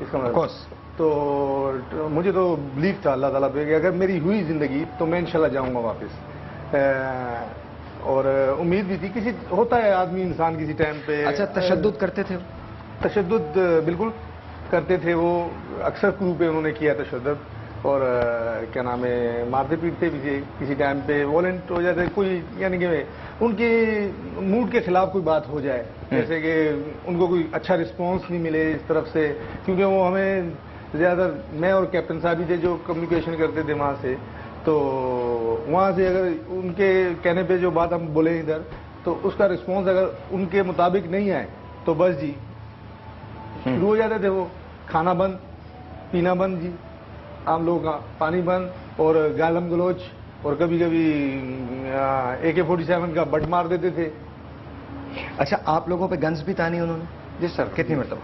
इसका मतलब तो मुझे तो बिलीव था अल्लाह ताला पे कि अगर मेरी हुई ज़िंदगी तो मैं इंशाल्लाह जाऊँगा वापस। और उम्मीद भी थी, किसी होता है आदमी इंसान किसी टाइम पे। अच्छा, तशद्दुद करते थे? तशद्दुद बिल्कुल करते थे वो, अक्सर क्रू पे उन्होंने किया तशद्दुद, और क्या नाम है, मारते पीटते भी थे किसी टाइम पे, वॉलेंट हो जाते कोई, यानी कि उनके मूड के खिलाफ कोई बात हो जाए, जैसे कि उनको कोई अच्छा रिस्पॉन्स नहीं मिले इस तरफ से, क्योंकि वो हमें ज़्यादा, मैं और कैप्टन साहब ही थे जो कम्युनिकेशन करते थे वहाँ से, तो वहाँ से अगर उनके कहने पे जो बात हम बोले इधर, तो उसका रिस्पॉन्स अगर उनके मुताबिक नहीं आए तो बस जी शुरू हो जाते थे वो, खाना बंद, पीना बंद जी, आम लोगों का पानी बंद, और गालम गलोच, और कभी कभी AK-47 का बट मार देते थे। अच्छा, आप लोगों पे गन्स भी तानी उन्होंने? जी सर। कितनी मतलब?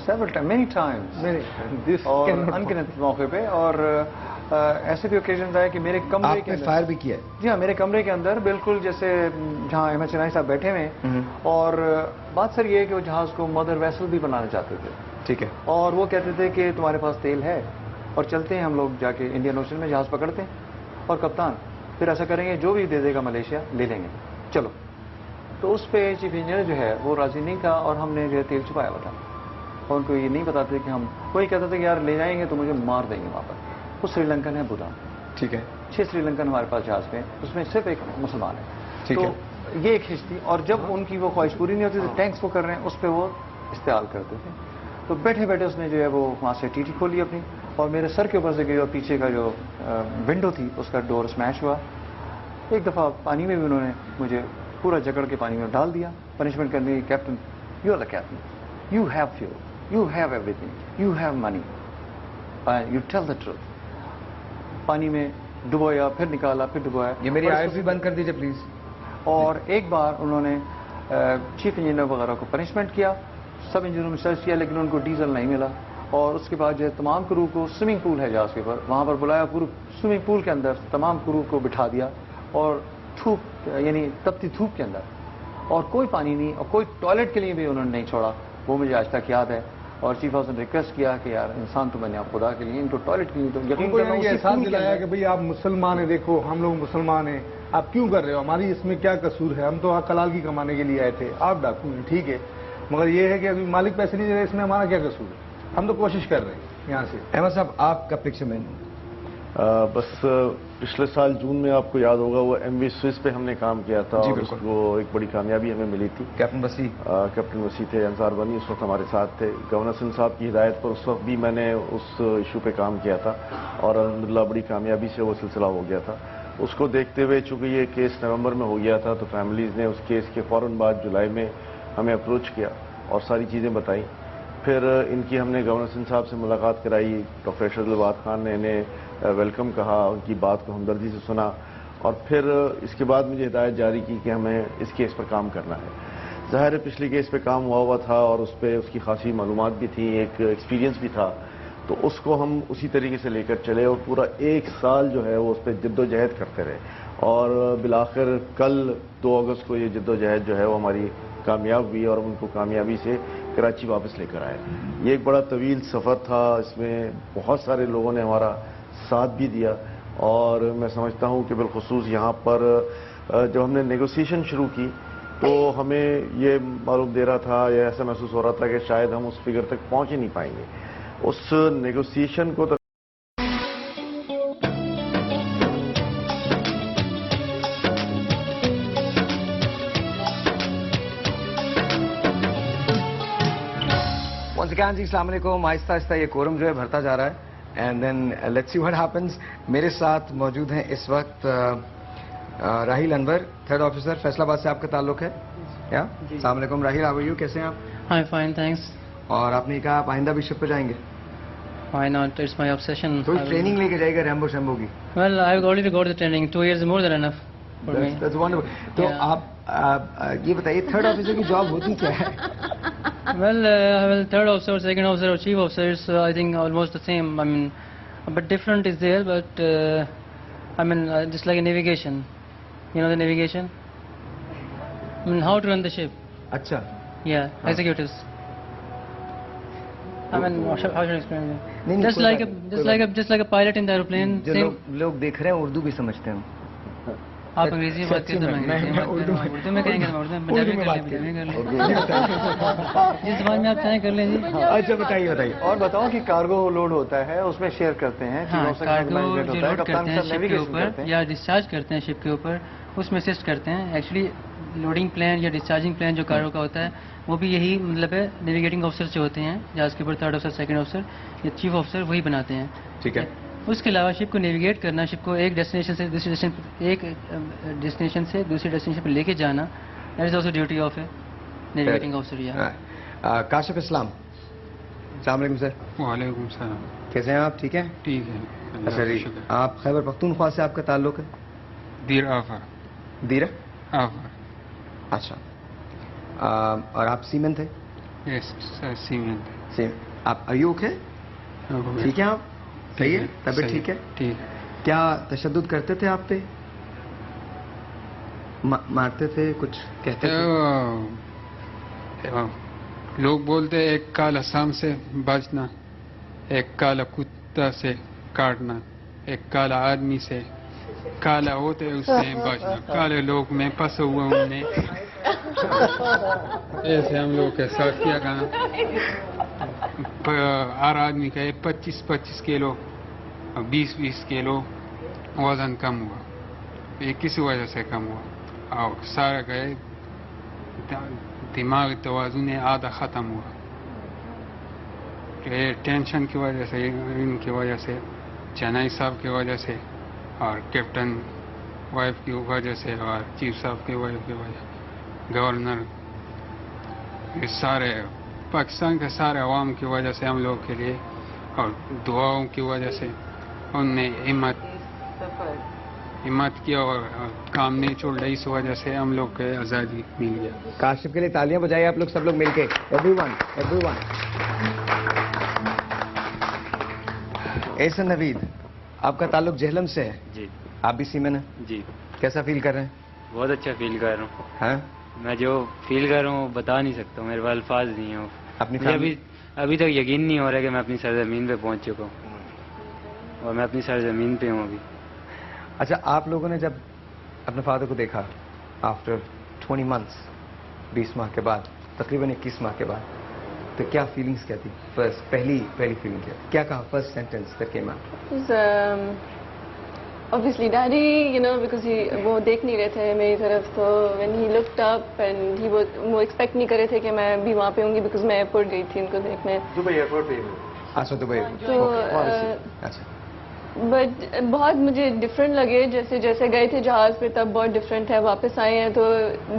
सेवरल टाइम, मेनी टाइम्स, और अनगिनत मौके पे, और ऐसे भी ओकेजन आए कि मेरे कमरे के अंदर फायर भी किया है? जी हाँ, मेरे कमरे के अंदर बिल्कुल जैसे जहाँ अहमद चनाई साहब बैठे हुए हैं, और बात सर ये है कि वो जहाज को मदर वेसल भी बनाना चाहते थे। ठीक है। और वो कहते थे कि तुम्हारे पास तेल है, और चलते हैं हम लोग जाके इंडियन ओशन में जहाज पकड़ते हैं, और कप्तान फिर ऐसा करेंगे, जो भी दे देगा मलेशिया ले लेंगे, चलो। तो उस पे चीफ इंजीनियर जो है वो राजी नहीं था, और हमने जो है तेल छुपाया हुआ था, और उनको ये नहीं बताते कि हम, वही कहते थे कि यार ले जाएंगे तो मुझे मार देंगे वहाँ पर। वो श्रीलंकन है बुधा। ठीक है। 6 श्रीलंकन हमारे पास जहाज में, उसमें सिर्फ एक मुसलमान है। ठीक तो है। ये एक हिस्स थी, और जब उनकी वो ख्वाहिश पूरी नहीं होती तो टैंक्स वो कर रहे हैं, उस पर वो इस्तेमाल करते थे। तो बैठे बैठे उसने जो है वो वहाँ से टीटी खोली अपनी, और मेरे सर के ऊपर से गई, और पीछे का जो विंडो थी उसका डोर स्मैश हुआ। एक दफ़ा पानी में भी उन्होंने मुझे पूरा जकड़ के पानी में डाल दिया, पनिशमेंट करने की, captain you are the captain, you have fuel, you have everything, you have money, you tell the truth. पानी में डुबोया, फिर निकाला, फिर डुबोया। ये मेरी आईज भी बंद कर दीजिए प्लीज। और एक बार उन्होंने चीफ इंजीनियर वगैरह को पनिशमेंट किया, सब इंजीनियरों में सर्च किया, लेकिन उनको डीजल नहीं मिला। और उसके बाद जो है तमाम क्रू को, स्विमिंग पूल है जहाज के ऊपर, वहाँ पर बुलाया, पूरे स्विमिंग पूल के अंदर तमाम क्रू को बिठा दिया, और धूप, यानी तपती धूप के अंदर, और कोई पानी नहीं, और कोई टॉयलेट के लिए भी उन्होंने नहीं छोड़ा। वो मुझे आज तक याद है। और चीफ हाउस ने रिक्वेस्ट किया कि यार इंसान तो मैंने आप खुदा के लिए, इनको टॉयलेट के लिए तो यकीन करना, एहसास दिलाया कि भाई आप मुसलमान हैं, देखो हम लोग मुसलमान हैं, आप क्यों कर रहे हो, हमारी इसमें क्या कसूर है, हम तो कलाल की कमाने के लिए आए थे, आप डाकू हैं, ठीक है, मगर ये है कि अभी मालिक पैसे नहीं दे रहे, इसमें हमारा क्या कसूर है, हम तो कोशिश कर रहे हैं यहाँ से। अहमद साहब, आपका पिक्चर मैन? बस पिछले साल जून में आपको याद होगा वो MV स्विस पे हमने काम किया था, और उसको एक बड़ी कामयाबी हमें मिली थी। कैप्टन वसी थे, अंसार बनी उस वक्त हमारे साथ थे। गवर्नर सिंह साहब की हिदायत पर उस वक्त भी मैंने उस इशू पे काम किया था, और अल्हम्दुलिल्लाह बड़ी कामयाबी से वो सिलसिला हो गया था। उसको देखते हुए चूंकि ये केस नवंबर में हो गया था, तो फैमिलीज़ ने उस केस के फ़ौरन बाद जुलाई में हमें अप्रोच किया और सारी चीज़ें बताई। फिर इनकी हमने गवर्नर सिंह साहब से मुलाकात कराई, डॉक्टर अरशद दिलबाग खान ने इन्हें वेलकम कहा, उनकी बात को हमदर्दी से सुना, और फिर इसके बाद मुझे हिदायत जारी की कि हमें इस केस पर काम करना है। ज़ाहिर है पिछले केस पे काम हुआ था, और उस पर उसकी खासी मालूमात भी थी, एक एक्सपीरियंस भी था, तो उसको हम उसी तरीके से लेकर चले, और पूरा 1 साल जो है वो उस पर जद्दोजहद करते रहे, और बिलाखिर कल 2 अगस्त को ये जद्दोजहद जो है वो हमारी कामयाब हुई, और उनको कामयाबी से कराची वापस लेकर आए। ये एक बड़ा तवील सफ़र था, इसमें बहुत सारे लोगों ने हमारा साथ भी दिया, और मैं समझता हूँ कि बिलखुसूस यहाँ पर जब हमने नेगोशिएशन शुरू की तो हमें ये मालूम दे रहा था, या ऐसा महसूस हो रहा था कि शायद हम उस फिगर तक पहुँच ही नहीं पाएंगे। उस नेगोशिएशन को जी अस्सलाम वालेकुम। आहिस्ता आहिस्ता ये कोरम जो है भरता जा रहा है, and then let's see what happens. मेरे साथ मौजूद हैं इस वक्त राहिल अनवर, 3rd ऑफिसर, फैसलाबाद से आपका ताल्लुक है या? अस्सलाम वालेकुम राहिल, हाउ आर यू, कैसे हैं आप? हाय फाइन थैंक्स। और आपने कहा आप आइंदा भी शिप पे जाएंगे? Why not, it's my obsession. तो ट्रेनिंग लेके जाएगा रैम्बो शैम्बो की? Well I have already got the training, 2 years more than enough for me. That's wonderful. तो आप ये बताइए 3rd ऑफिसर की जॉब होती क्या है? Well, 3rd officer, 2nd officer, or chief officer is I think almost the same. I mean, But different is there, but I mean, just like a navigation. You know the navigation? I mean, how to run the ship. अच्छा. Yeah, executives. I mean, how should I explain it? नहीं, Just कोई like बात- just like a pilot in the aeroplane. जो Same. लोग देख रहे हैं उर्दू भी समझते हैं. आप अंग्रेजी में बात करते हैं, मैं उर्दू में कहेंगे, उर्दू में बात करें. जिस जबान में आप चाहें कर लें जी. अच्छा बताइए. और बताओ कि कार्गो लोड होता है उसमें शेयर करते हैं, हाँ, कार्गो जो लोड करते हैं शिप के नेविगेशन करते ऊपर हैं या डिस्चार्ज करते हैं शिप के ऊपर, उसमें असिस्ट करते हैं. एक्चुअली लोडिंग प्लान या डिस्चार्जिंग प्लान जो कार्गो का होता है वो भी यही मतलब है, नेविगेटिंग ऑफिसर जो होते हैं जहाज के ऊपर, थर्ड ऑफिसर, सेकंड ऑफिसर या चीफ ऑफिसर, वही बनाते हैं. ठीक है. उसके अलावा शिप को नेविगेट करना, शिप को एक डेस्टिनेशन से दूसरे डेस्टिनेशन पर लेके जाना, that is also duty of A navigating officer. या काशिफ इस्लाम. अस्सलाम वालेकुम सर. वालेकुम सलाम. कैसे हैं आप? ठीक हैं? ठीक है. अच्छा जी, आप खैबर पख्तूनख्वा से आपका ताल्लुक है? दीर आफर. दीरा आफर. अच्छा. और आप सीमेंट थे? Yes cement. सेम. आप अयूक है? ठीक है. आप सही है? तबीयत ठीक है? ठीक. क्या तशद्दुद करते थे आप पे? मारते थे, कुछ कहते थे? लोग बोलते एक काला सांप से बचना, एक काला कुत्ता से काटना, एक काला आदमी से काला होते उससे बचना. काले लोग में फंसा हुआ उन्हें ऐसे हम लोग के साथ किया गया. हर आदमी का 25-25 किलो 20-20 किलो वजन कम हुआ. ये किसी वजह से कम हुआ और सारा गए दिमाग तवाज़ुन आधा ख़त्म हुआ. ये टेंशन की वजह से, इनकी वजह से, चेन्नई साहब की वजह से और कैप्टन वाइफ की वजह से और चीफ साहब की वाइफ की वजह, गवर्नर, ये सारे पाकिस्तान के सारे अवाम की वजह से हम लोग के लिए और दुआओं की वजह से उनने हिम्मत किया और काम नहीं छोड़ रही. इस वजह से हम लोग के आज़ादी मिल गया. काशिफ के लिए तालियां बजाइए आप लोग, सब लोग मिलके. एवरीवन. एहसन नवीद, आपका ताल्लुक जहलम से है? जी. आप भी सीमेन हैं? जी. कैसा फील कर रहे हैं? बहुत अच्छा फील कर रहा हूँ. हाँ? मैं जो फील कर रहा हूँ बता नहीं सकता हूँ, मेरे पास अल्फाज नहीं हो. अपनी अभी तक यकीन नहीं हो रहा कि मैं अपनी सरजमीन पे पहुँच चुका हूँ और मैं अपनी सरजमीन पे हूँ अभी. अच्छा, आप लोगों ने जब अपने फादर को देखा आफ्टर 20 months, 20 माह के बाद, तकरीबन 21 माह के बाद, तो क्या फीलिंग्स क्या थी? पहली फीलिंग क्या कहा? First sentence that came out. Obviously daddy, you know, because वो देख नहीं रहे थे मेरी तरफ, तो when he looked up and वो एक्सपेक्ट नहीं कर रहे थे कि मैं भी वहाँ पे होंगी, because मैं एयरपोर्ट गई थी उनको देखने. दुबई एयरपोर्ट पे. अच्छा, दुबई. तो अच्छा. बट बहुत मुझे डिफरेंट लगे. जैसे जैसे गए थे जहाज पे तब बहुत डिफरेंट है, वापस आए हैं तो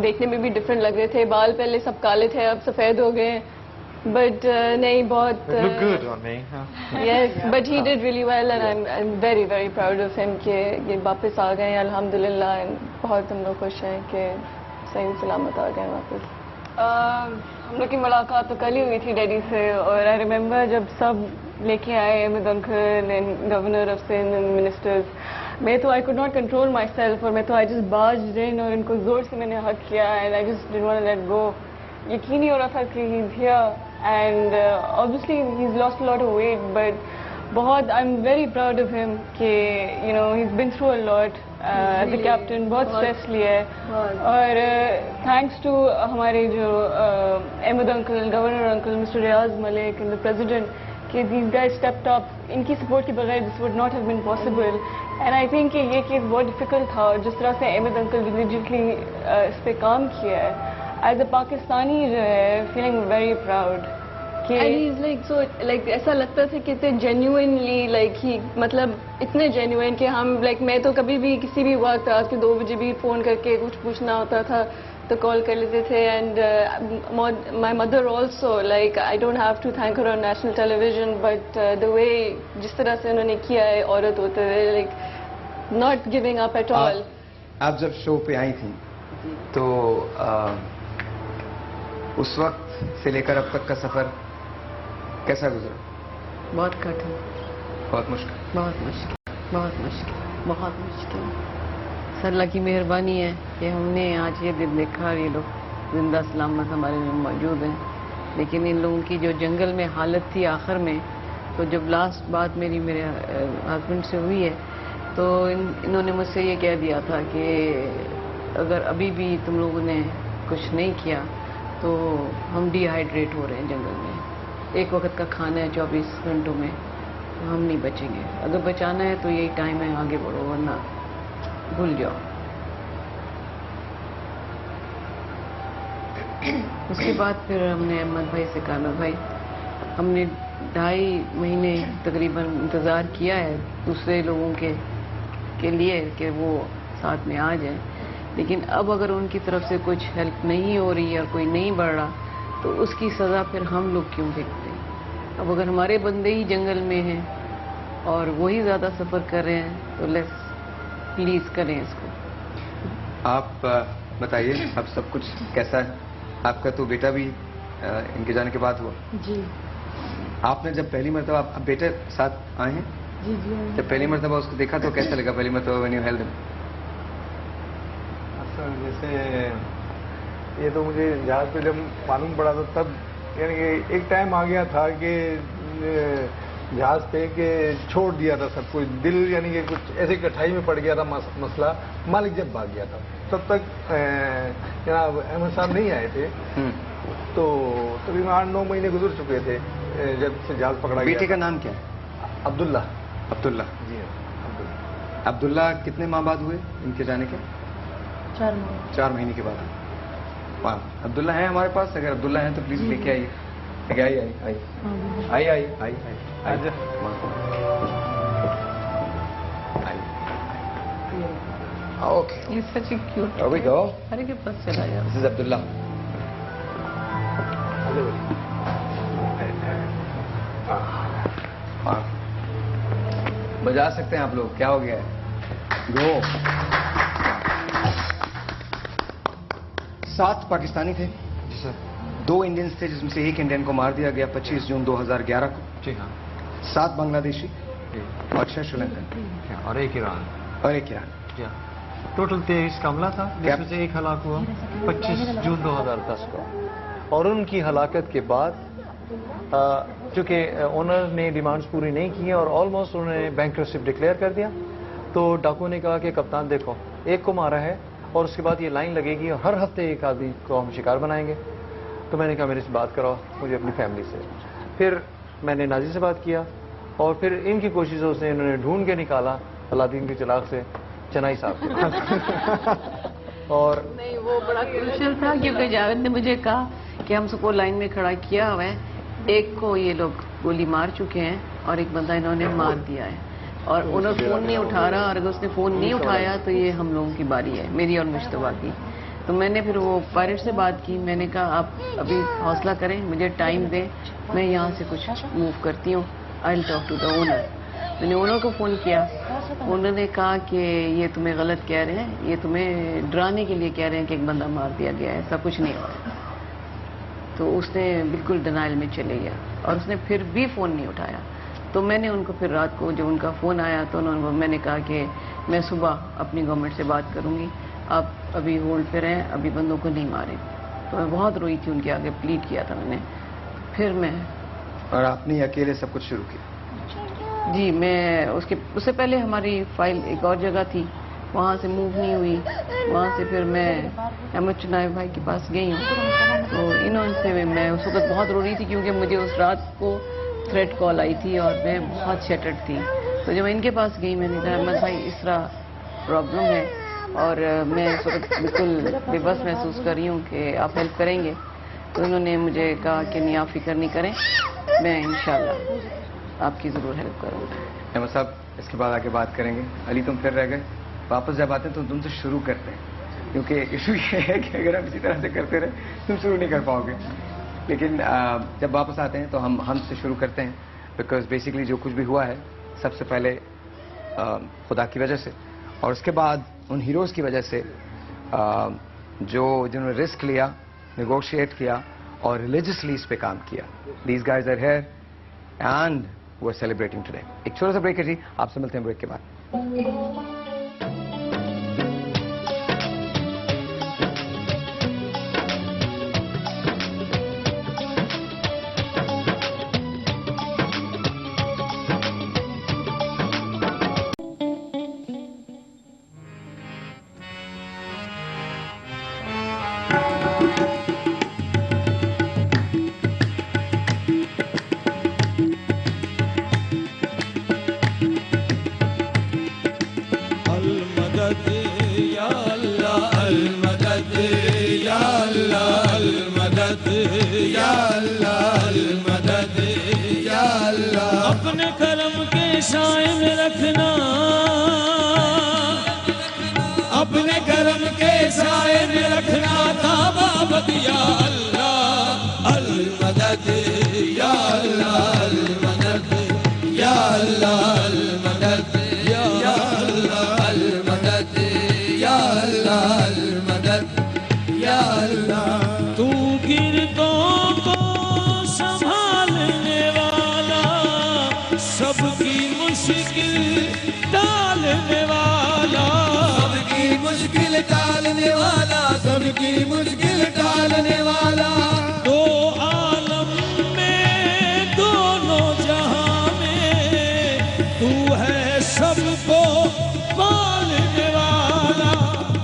देखने में भी डिफरेंट लग रहे थे. बाल पहले सब काले थे, अब सफ़ेद हो गए. But नहीं, बहुत look good on me. Yes, but he did really well and I'm very very proud of him कि ये वापस आ गए अल्हम्दुलिल्लाह. बहुत हम लोग खुश हैं कि सही सलामत आ गए वापस. हम लोग की मुलाकात तो कल ही हुई थी डैडी से, और आई रिमेम्बर जब सब लेके आए Ahmed uncle and governor of Sindh and ministers, मैं तो I could not control myself, और मैं तो आई जस्ट बाज्ड इन और इनको जोर से मैंने हक किया and I just didn't want to let go. यकीन नहीं हो रहा था कि he is here and obviously he is lost a lot of weight, but बहुत I am very proud of him कि you know he is been through a lot as a captain. बहुत stress लिया है, और thanks to हमारे जो Ahmed uncle, governor uncle, mister Riaz Malik and the president, कि these guys stepped up. इनकी support के बगैर this would not have been possible. And I think कि ये केस बहुत डिफिकल्ट था, और जिस तरह से अहमद अंकल diligently इस पे काम किया है, एज अ पाकिस्तानी जो है feeling very proud. And he's like so like ऐसा लगता था कि इतने genuinely like he मतलब इतने genuine कि हम like मैं तो कभी भी किसी भी वक्त रात के 2 बजे भी फ़ोन करके कुछ पूछना होता था तो कॉल कर लेते थे. And my mother also, like I don't have to thank her on national television, but the way जिस तरह से उन्होंने किया है औरत होते हुए, like not giving up at all. आप जब शो पे आई थी तो उस वक्त से लेकर अब तक का सफर कैसा गुजरा? बहुत कठिन. बहुत मुश्किल, बहुत मुश्किल, बहुत मुश्किल, बहुत मुश्किल। सर अल्लाह की मेहरबानी है कि हमने आज ये दिन देखा और ये लोग जिंदा सलामत हमारे में मौजूद हैं। लेकिन इन लोगों की जो जंगल में हालत थी आखिर में, तो जब लास्ट बात मेरी मेरे हस्बैंड से हुई है तो इन्होंने मुझसे ये कह दिया था कि अगर अभी भी तुम लोगों ने कुछ नहीं किया तो हम डिहाइड्रेट हो रहे हैं जंगल में। एक वक्त का खाना है 24 घंटों में, तो हम नहीं बचेंगे। अगर बचाना है तो यही टाइम है, आगे बढ़ो वरना भूल जाओ। उसके बाद फिर हमने अहमद भाई से कहा, अहमद भाई हमने 2.5 महीने तकरीबन इंतज़ार किया है दूसरे लोगों के लिए कि वो साथ में आ जाए, लेकिन अब अगर उनकी तरफ से कुछ हेल्प नहीं हो रही है और कोई नहीं बढ़ रहा तो उसकी सज़ा फिर हम लोग क्यों देखते हैं। अब अगर हमारे बंदे ही जंगल में हैं और वही ज़्यादा सफ़र कर रहे हैं तो लेट्स प्लीज़ करें इसको। आप बताइए अब सब कुछ कैसा है? आपका तो बेटा भी इनके जाने के बाद हुआ। जी। आपने जब पहली मरतबा आप बेटे साथ आए हैं? जी जी। जब पहली मरतबा उसको देखा तो कैसा लगा पहली मरतबा व्हेन यू हेल्ड हिम? जैसे ये तो मुझे जहाज पे जब मालूम पड़ा तो तब यानी कि एक टाइम आ गया था कि जहाज पे के छोड़ दिया था सब कुछ, दिल यानी कि कुछ ऐसे कठाई में पड़ गया था मसला। मालिक जब भाग गया था तब तक जनाब अहमद साहब नहीं आए थे, तो तकरीबन 8-9 महीने गुजर चुके थे जब से जहाज पकड़ा गया। बेटे का नाम क्या है? अब्दुल्ला। अब्दुल्ला जी हाँ। अब्दुल्ला कितने माह बाद हुए इनके जाने के? 4 महीने। 4 महीने के बाद। वाह, अब्दुल्ला है हमारे पास? अगर अब्दुल्ला है तो प्लीज लेके आइए। आई आई आई okay. He's such a cute. Here we go. अरे के पास चला जाओ। This is Abdullah. बजा सकते हैं आप लोग, क्या हो गया है? गो। 7 पाकिस्तानी थे, 2 इंडियंस थे जिसमें से 1 इंडियन को मार दिया गया 25 जून 2011 को। जी हाँ। 7 बांग्लादेशी और 6 श्रीलंकन और 1 ईरान। और 1 ईरान। टोटल 23 का हमला था, जिसमें से 1 हलाक हुआ 25 जून 2010 को। और उनकी हलाकत के बाद चूंकि ओनर ने डिमांड्स पूरी नहीं की और ऑलमोस्ट उन्होंने बैंक्रप्सी डिक्लेयर कर दिया, तो डाकू ने कहा कि कप्तान देखो, एक को मारा है और उसके बाद ये लाइन लगेगी और हर हफ्ते एक आदमी को हम शिकार बनाएंगे। तो मैंने कहा मेरे से बात कराओ, मुझे अपनी फैमिली से। फिर मैंने नाजी से बात किया और फिर इनकी कोशिशों से इन्होंने ढूंढ के निकाला अलादीन की चिराग से चेन्नई साहब और नहीं, वो बड़ा क्रूशियल था क्योंकि जावेद ने मुझे कहा कि हम सबको लाइन में खड़ा किया हुआ है, एक को ये लोग गोली मार चुके हैं और एक बंदा इन्होंने मार दिया है और उन्होंने फ़ोन नहीं उठा रहा, और अगर उसने फ़ोन नहीं उठाया तो ये हम लोगों की बारी है, मेरी और मुश्तबा की। तो मैंने फिर वो पायलट से बात की, मैंने कहा आप अभी हौसला करें, मुझे टाइम दें, मैं यहाँ से कुछ मूव करती हूँ, I will talk to the owner. मैंने ओनर को फ़ोन किया, ओनर ने कहा कि ये तुम्हें गलत कह रहे हैं, ये तुम्हें डराने के लिए कह रहे हैं कि एक बंदा मार दिया गया है, ऐसा कुछ नहीं हुआ। तो उसने बिल्कुल डिनाइल में चले गया और उसने फिर भी फ़ोन नहीं उठाया। तो मैंने उनको फिर रात को जब उनका फ़ोन आया तो मैंने कहा कि मैं सुबह अपनी गवर्नमेंट से बात करूँगी, आप अभी होल्ड पे रहें, अभी बंदों को नहीं मारें। तो मैं बहुत रोई थी, उनके आगे प्लीड किया था मैंने। फिर मैं और आपने अकेले सब कुछ शुरू किया? जी, मैं उससे पहले हमारी फाइल एक और जगह थी, वहाँ से मूव नहीं हुई। वहाँ से फिर मैं अहमद चुनाव भाई के पास गई हूँ, तो इन्होंने से मैं उस वक्त बहुत रो रही थी क्योंकि मुझे उस रात को थ्रेट कॉल आई थी और मैं बहुत शैटर्ड थी। तो जब मैं इनके पास गई, मैंने कहा अहमद भाई इस तरह प्रॉब्लम है और मैं इस वक्त बिल्कुल बेबस महसूस कर रही हूँ कि आप हेल्प करेंगे। तो उन्होंने मुझे कहा कि नहीं, आप फिक्र नहीं करें, मैं इंशाल्लाह आपकी ज़रूर हेल्प करूँगा। अहमद साहब, इसके बाद आगे बात करेंगे। अली, तुम फिर रह गए, वापस जब आते हैं तो तुमसे शुरू करते हैं, क्योंकि इशू ये है कि अगर हम इसी तरह से करते रहे तुम शुरू नहीं कर पाओगे। लेकिन जब वापस आते हैं तो हम से शुरू करते हैं, बिकॉज बेसिकली जो कुछ भी हुआ है सबसे पहले खुदा की वजह से और उसके बाद उन हीरोज़ की वजह से जिन्होंने रिस्क लिया, नेगोशिएट किया और रिलीजियसली इस पे काम किया। These guys are here and who are celebrating today. एक छोटा सा ब्रेक है जी, आपसे मिलते हैं ब्रेक के बाद. अपने करम के साए में रखना, अपने करम के साए में रखना ताबाबत या अल्लाह अल मदद या अल्लाह अल मदद या अल्लाह अल मदद या अल्लाह अल मदद या अल्लाह अल मदद या अल्लाह. तू गिरदों को संभालने वाला, सबकी मुश्किल टालने वाला, सबकी मुश्किल टालने वाला, सबकी मुश्किल टालने वाला. दो आलम में दोनों जहां में तू है सबको पालने वाला,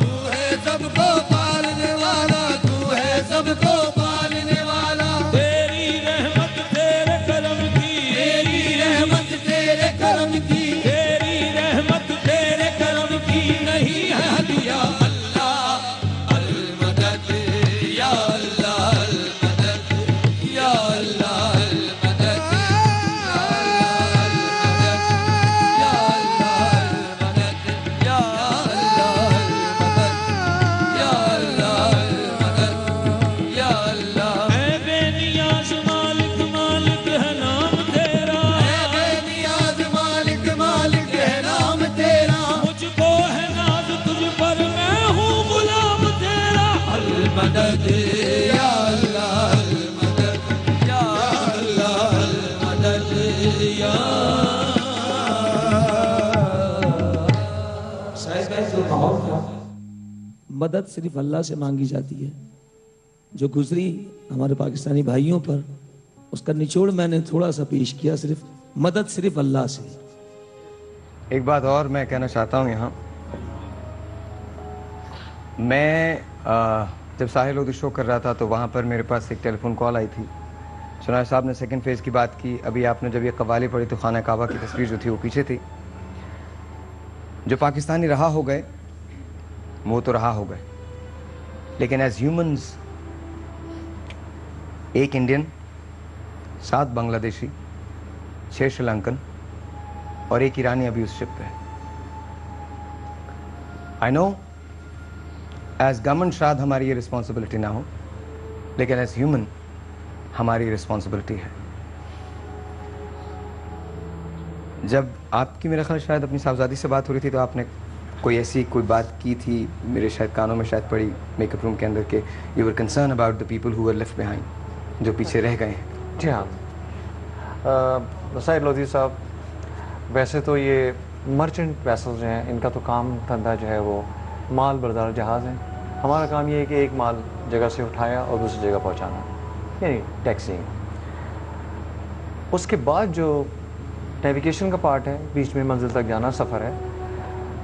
तू है सबको पालने वाला, तू है सबको पालने वाला. तेरी रहमत तेरे करम की, तेरी रहमत तेरे करम की, तेरी रहमत तेरे करम की नहीं है हदिया अल्लाह अल मदद या अल्लाह अल मदद या अल्लाह अल मदद या अल्लाह अल मदद या अल्लाह अल मदद या अल्लाह अल मदद या अल्लाह. ऐ बेनियाज मालिक मालिक है नाम तेरा, ऐ बेनियाज मालिक मालिक है नाम तेरा. मुझको है नाज तुझ पर, मैं हूँ गुलाम तेरा. अल मदद या अल्लाह अल मदद या अल्लाह अल मदद या. मदद सिर्फ अल्लाह से मांगी जाती है. जो गुजरी हमारे पाकिस्तानी भाइयों पर, उसका निचोड़ मैंने थोड़ा सा पेश किया. सिर्फ मदद सिर्फ अल्लाह से. एक बात और मैं कहना चाहता हूँ यहाँ, मैं जब साहिल लोधी शो कर रहा था तो वहाँ पर मेरे पास एक टेलीफोन कॉल आई थी. शनाज साहब ने सेकंड फेज़ की बात की. अभी आपने जब ये कव्वाली पढ़ी तो खाना काबा की तस्वीर जो थी वो पीछे थी. जो पाकिस्तानी रहा हो गए वो तो रहा हो गए, लेकिन as humans 1 Indian, 7 Bangladeshi, 6 Sri Lankan और 1 ईरानी अभी उस शिप पे है. आई नो एज गवर्नमेंट शायद हमारी ये रिस्पॉन्सिबिलिटी ना हो, लेकिन एज ह्यूमन हमारी रिस्पॉन्सिबिलिटी है. जब आपकी मेरा ख्याल शायद अपनी साहबजादी से बात हो रही थी तो आपने कोई ऐसी कोई बात की थी, मेरे शायद कानों में शायद पड़ी मेकअप रूम के अंदर के you were concern about the people who were left behind, जो पीछे रह गए हैं. जी हाँ, साहिल लोधी साहब, वैसे तो ये मर्चेंट वेसल्स जो हैं इनका तो काम धंधा जो है वो माल बरदार जहाज़ हैं. हमारा काम ये है कि एक माल जगह से उठाया और दूसरी जगह पहुंचाना, यानी टैक्सिंग. उसके बाद जो नेविगेशन का पार्ट है, बीच में मंजिल तक जाना सफ़र है,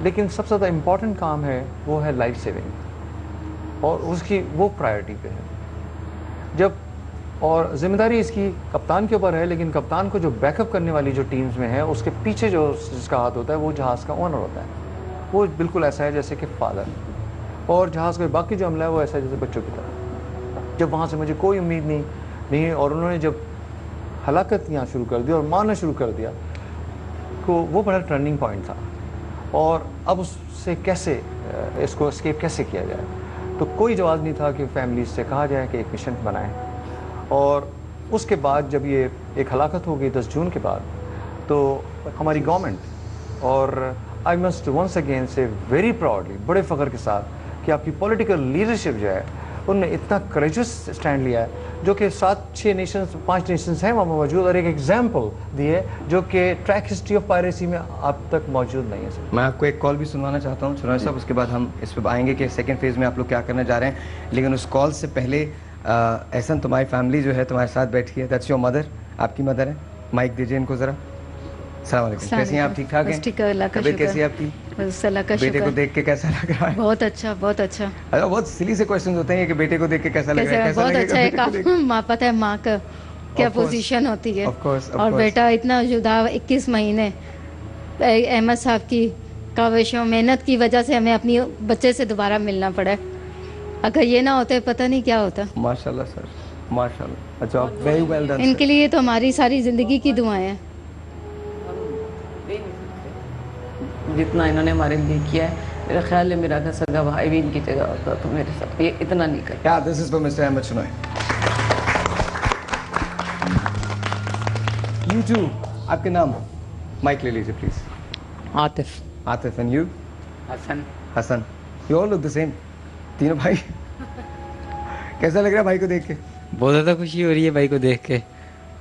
लेकिन सबसे ज़्यादा इम्पॉर्टेंट काम है वो है लाइफ सेविंग, और उसकी वो प्रायोरिटी पे है. जब और ज़िम्मेदारी इसकी कप्तान के ऊपर है, लेकिन कप्तान को जो बैकअप करने वाली जो टीम्स में है उसके पीछे जो जिसका हाथ होता है वो जहाज़ का ओनर होता है. वो बिल्कुल ऐसा है जैसे कि फादर, और जहाज़ का बाकी जो अमला है वो ऐसा है जैसे बच्चों की तरह. जब वहाँ से मुझे कोई उम्मीद नहीं और उन्होंने जब हलाकत यहाँ शुरू कर दी और मारना शुरू कर दिया, तो वो बड़ा टर्निंग पॉइंट था. और अब उससे कैसे इसको एस्केप कैसे किया जाए, तो कोई जवाब नहीं था कि फैमिली से कहा जाए कि एक मिशन बनाएं. और उसके बाद जब ये एक हलाकत हो गई 10 जून के बाद, तो हमारी गवर्नमेंट, और आई मस्ट वंस अगेन से वेरी प्राउडली, बड़े फ़ख्र के साथ, कि आपकी पॉलिटिकल लीडरशिप जो है उनने इतना करेजस स्टैंड लिया है जो कि 7-6 नेशंस 5 नेशंस हैं वहाँ मौजूद, और एक एग्जाम्पल दिए जो कि ट्रैक हिस्ट्री ऑफ पायरेसी में अब तक मौजूद नहीं है सर। मैं आपको एक कॉल भी सुनवाना चाहता हूँ चुनाव साहब, उसके बाद हम इस पर आएंगे कि सेकंड फेज में आप लोग क्या करने जा रहे हैं। लेकिन उस कॉल से पहले एहसन, तुम्हारी फैमिली जो है तुम्हारे साथ बैठी है, दैट्स योर मदर, आपकी मदर है। माइक दीजिए इनको ज़रा। अस्सलाम वालेकुम, कैसी हैं आप? ठीक ठाक हैं? ठीक है, अल्लाह का शुक्र। कैसी है आपकी? बस अल्लाह का शुक्र। बेटे को देख के कैसा लग रहा है? बहुत अच्छा, बहुत अच्छा। अच्छा, बहुत सिली से क्वेश्चन होते हैं कि बेटे को देख के कैसा लग रहा है? बहुत अच्छा है। काफी माँ, पता है माँ का क्या पोजीशन होती है। और बेटा इतना जुदा 21 महीने अहमद साहब की काविशों मेहनत की वजह से हमें अपनी बच्चे से दोबारा मिलना पड़ा। अगर ये ना होते पता नहीं क्या होता। माशाल्लाह सर, माशाल्लाह। अच्छा, वेरी वेल डन। इनके लिए तो हमारी सारी जिंदगी की दुआएं हैं। जितना इन्होंने हमारे लिए किया है, मेरा ख्याल है मेरा सगा भाई भी इनकी जगह होता तो मेरे साथ ये इतना नहीं करता। Yeah, this is for Mr. Ahmed Shenoy. You too. आपके नाम? माइक ले लीजिए please. Atif. Atif, and you? Hassan. Hassan. You all look the same. तीनों भाई। कैसा लग रहा है भाई को देख के? बहुत ज़्यादा खुशी हो रही है भाई को देख के,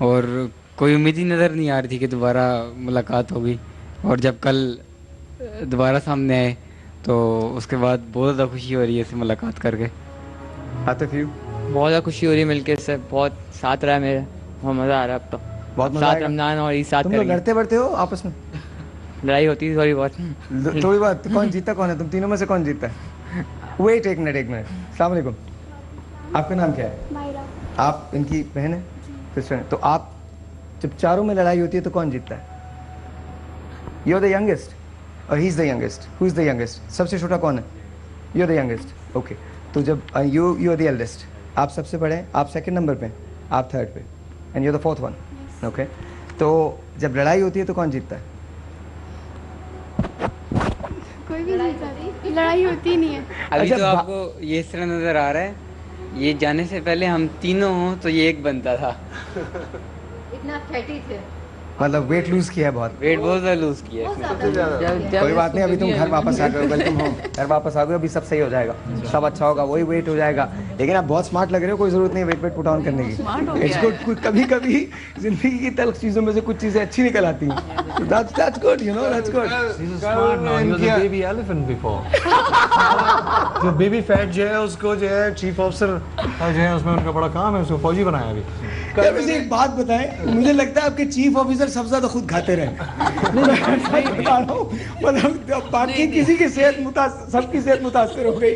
और कोई उम्मीद ही नज़र नहीं आ रही थी कि दोबारा मुलाकात होगी, और जब कल दोबारा सामने आए तो उसके बाद बहुत ज़्यादा खुशी हो रही है इससे मुलाकात करके। आतिफ, यू? बहुत ज़्यादा खुशी हो रही है मिलकर इससे, बहुत साथ रहा है मेरा, बहुत मज़ा आ रहा है अब तो। बहुत मजा साथ आएगा। रमजान और ईद साथ तुम लोग करेंगे। लड़ते बढ़ते हो आपस में? लड़ाई होती है थोड़ी बहुत। थोड़ी बात। कौन जीतता कौन है? तुम तीनों में से कौन जीतता है? वेट, एक मिनट। अस्सलाम वालेकुम, आपका नाम क्या है? मायरा। आप इनकी बहन है, सिस्टर है? तो आप जब चारों में लड़ाई होती है तो कौन जीतता है? यू आर द यंगेस्ट और he is the youngest. Who is the youngest? सबसे छोटा कौन है? You are the youngest. Okay, तो जब यू आर द एल्डेस्ट, आप सबसे बड़े हैं, आप सेकंड नंबर पे, आप थर्ड पे, and you are the fourth one. Okay, तो जब लड़ाई होती है तो कौन जीतता है? कोई भी नहीं, लड़ाई होती नहीं है। अभी अच्छा, तो आपको ये इस तरह नजर आ रहा है, ये जाने से पहले हम तीनों हों तो ये एक बनता था। इतना फैटी थे, मतलब वेट लूज किया है बहुत। वेट बहुत ज़्यादा लूज किया है। कोई बात नहीं, अभी तुम घर वापस आ गए हो, वेलकम होम। घर वापस आ गए, अभी सब सही हो जाएगा, सब अच्छा होगा, वही वेट हो जाएगा। लेकिन आप बहुत स्मार्ट लग रहे हो, कोई जरूरत नहीं वेट पुट ऑन करने की। It's good. कभी कभी जिंदगी की तल्ख चीजों में से कुछ चीजें अच्छी निकल आती हैं। That's good, you know, that's good. Baby elephant before. जो बेबी फैट जो है उसको जो है चीफ ऑफिसर जो है उसमें उनका बड़ा काम है, उसको फौजी बनाया अभी। मुझे एक बात बताएं, मुझे लगता है आपके चीफ ऑफिसर सबसे ज्यादा खुद खाते रहे। मतलब बाकी किसी की सेहत सबकी सेहत मुतासर हो गई,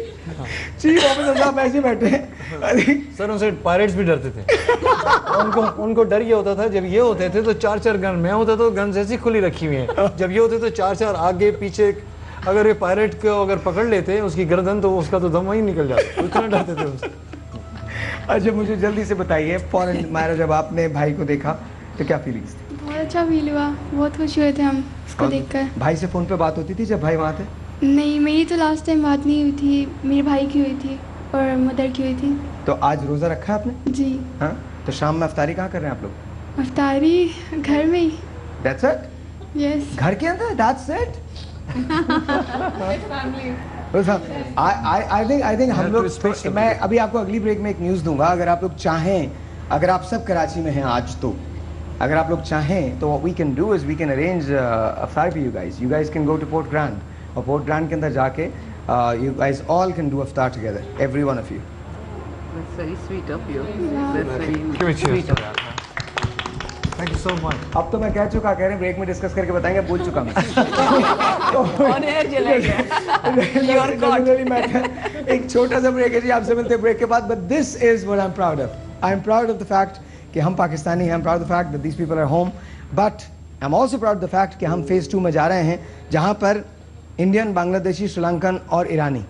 चीफ ऑफिसर साहब ऐसे बैठे हैं। सर उनसे पायरेट्स भी डरते थे। उनको डर ये होता था, जब ये होते थे तो 4-4 गन, मैं होता तो गन ऐसी खुली रखी हुई है, जब ये होते तो 4-4 आगे पीछे। अगर ये पायरेट को अगर पकड़ लेते उसकी गर्दन तो उसका तो दम वहीं निकल जाता, इतना डरते थे उससे। अच्छा, मुझे जल्दी से बताइए, फॉरेन मायरा, जब आपने भाई को देखा तो क्या फीलिंग्स थी? बहुत अच्छा फील हुआ, बहुत खुश हुए थे हम उसको देखकर। भाई से फोन पे बात होती थी जब भाई वहाँ थे? नहीं, मेरी तो लास्ट टाइम बात नहीं हुई थी, मेरे भाई की हुई थी और मदर की हुई थी। तो आज रोजा रखा है आपने? जी। हाँ, तो शाम में अफ्तारी कहाँ कर रहे हैं आप लोग? अफ्तारी घर में ही। That's it? Yes. घर के अंदर? That's it? I think हम लोग, मैं अभी आपको अगली ब्रेक में एक न्यूज़ दूंगा, अगर आप लोग चाहें, अगर आप सब कराची में हैं आज, तो अगर आप लोग चाहें तो what we can do is we can arrange Aftar for you guys. You guys can go to Port Grand, और पोर्ट ग्रैंड के अंदर जाके you guys all can do Aftar together, every one of you. That's very sweet of you. That's very sweet of you. Thank you so much. अब तो मैं कह चुका, कह रहे हैं ब्रेक में डिस्कस करके बताएंगे, बोल चुका मैं। On air चला गया। एक छोटा सा ब्रेक है जी, आपसे मिलते हैं ब्रेक के बाद। But this is what I am proud of. I am proud of the fact कि हम पाकिस्तानी हैं। I am proud of the fact that these people are home, but I am also proud of the fact कि हम phase 2 में जा रहे हैं, जहां पर इंडियन, बांग्लादेशी, श्रीलंकन और ईरानी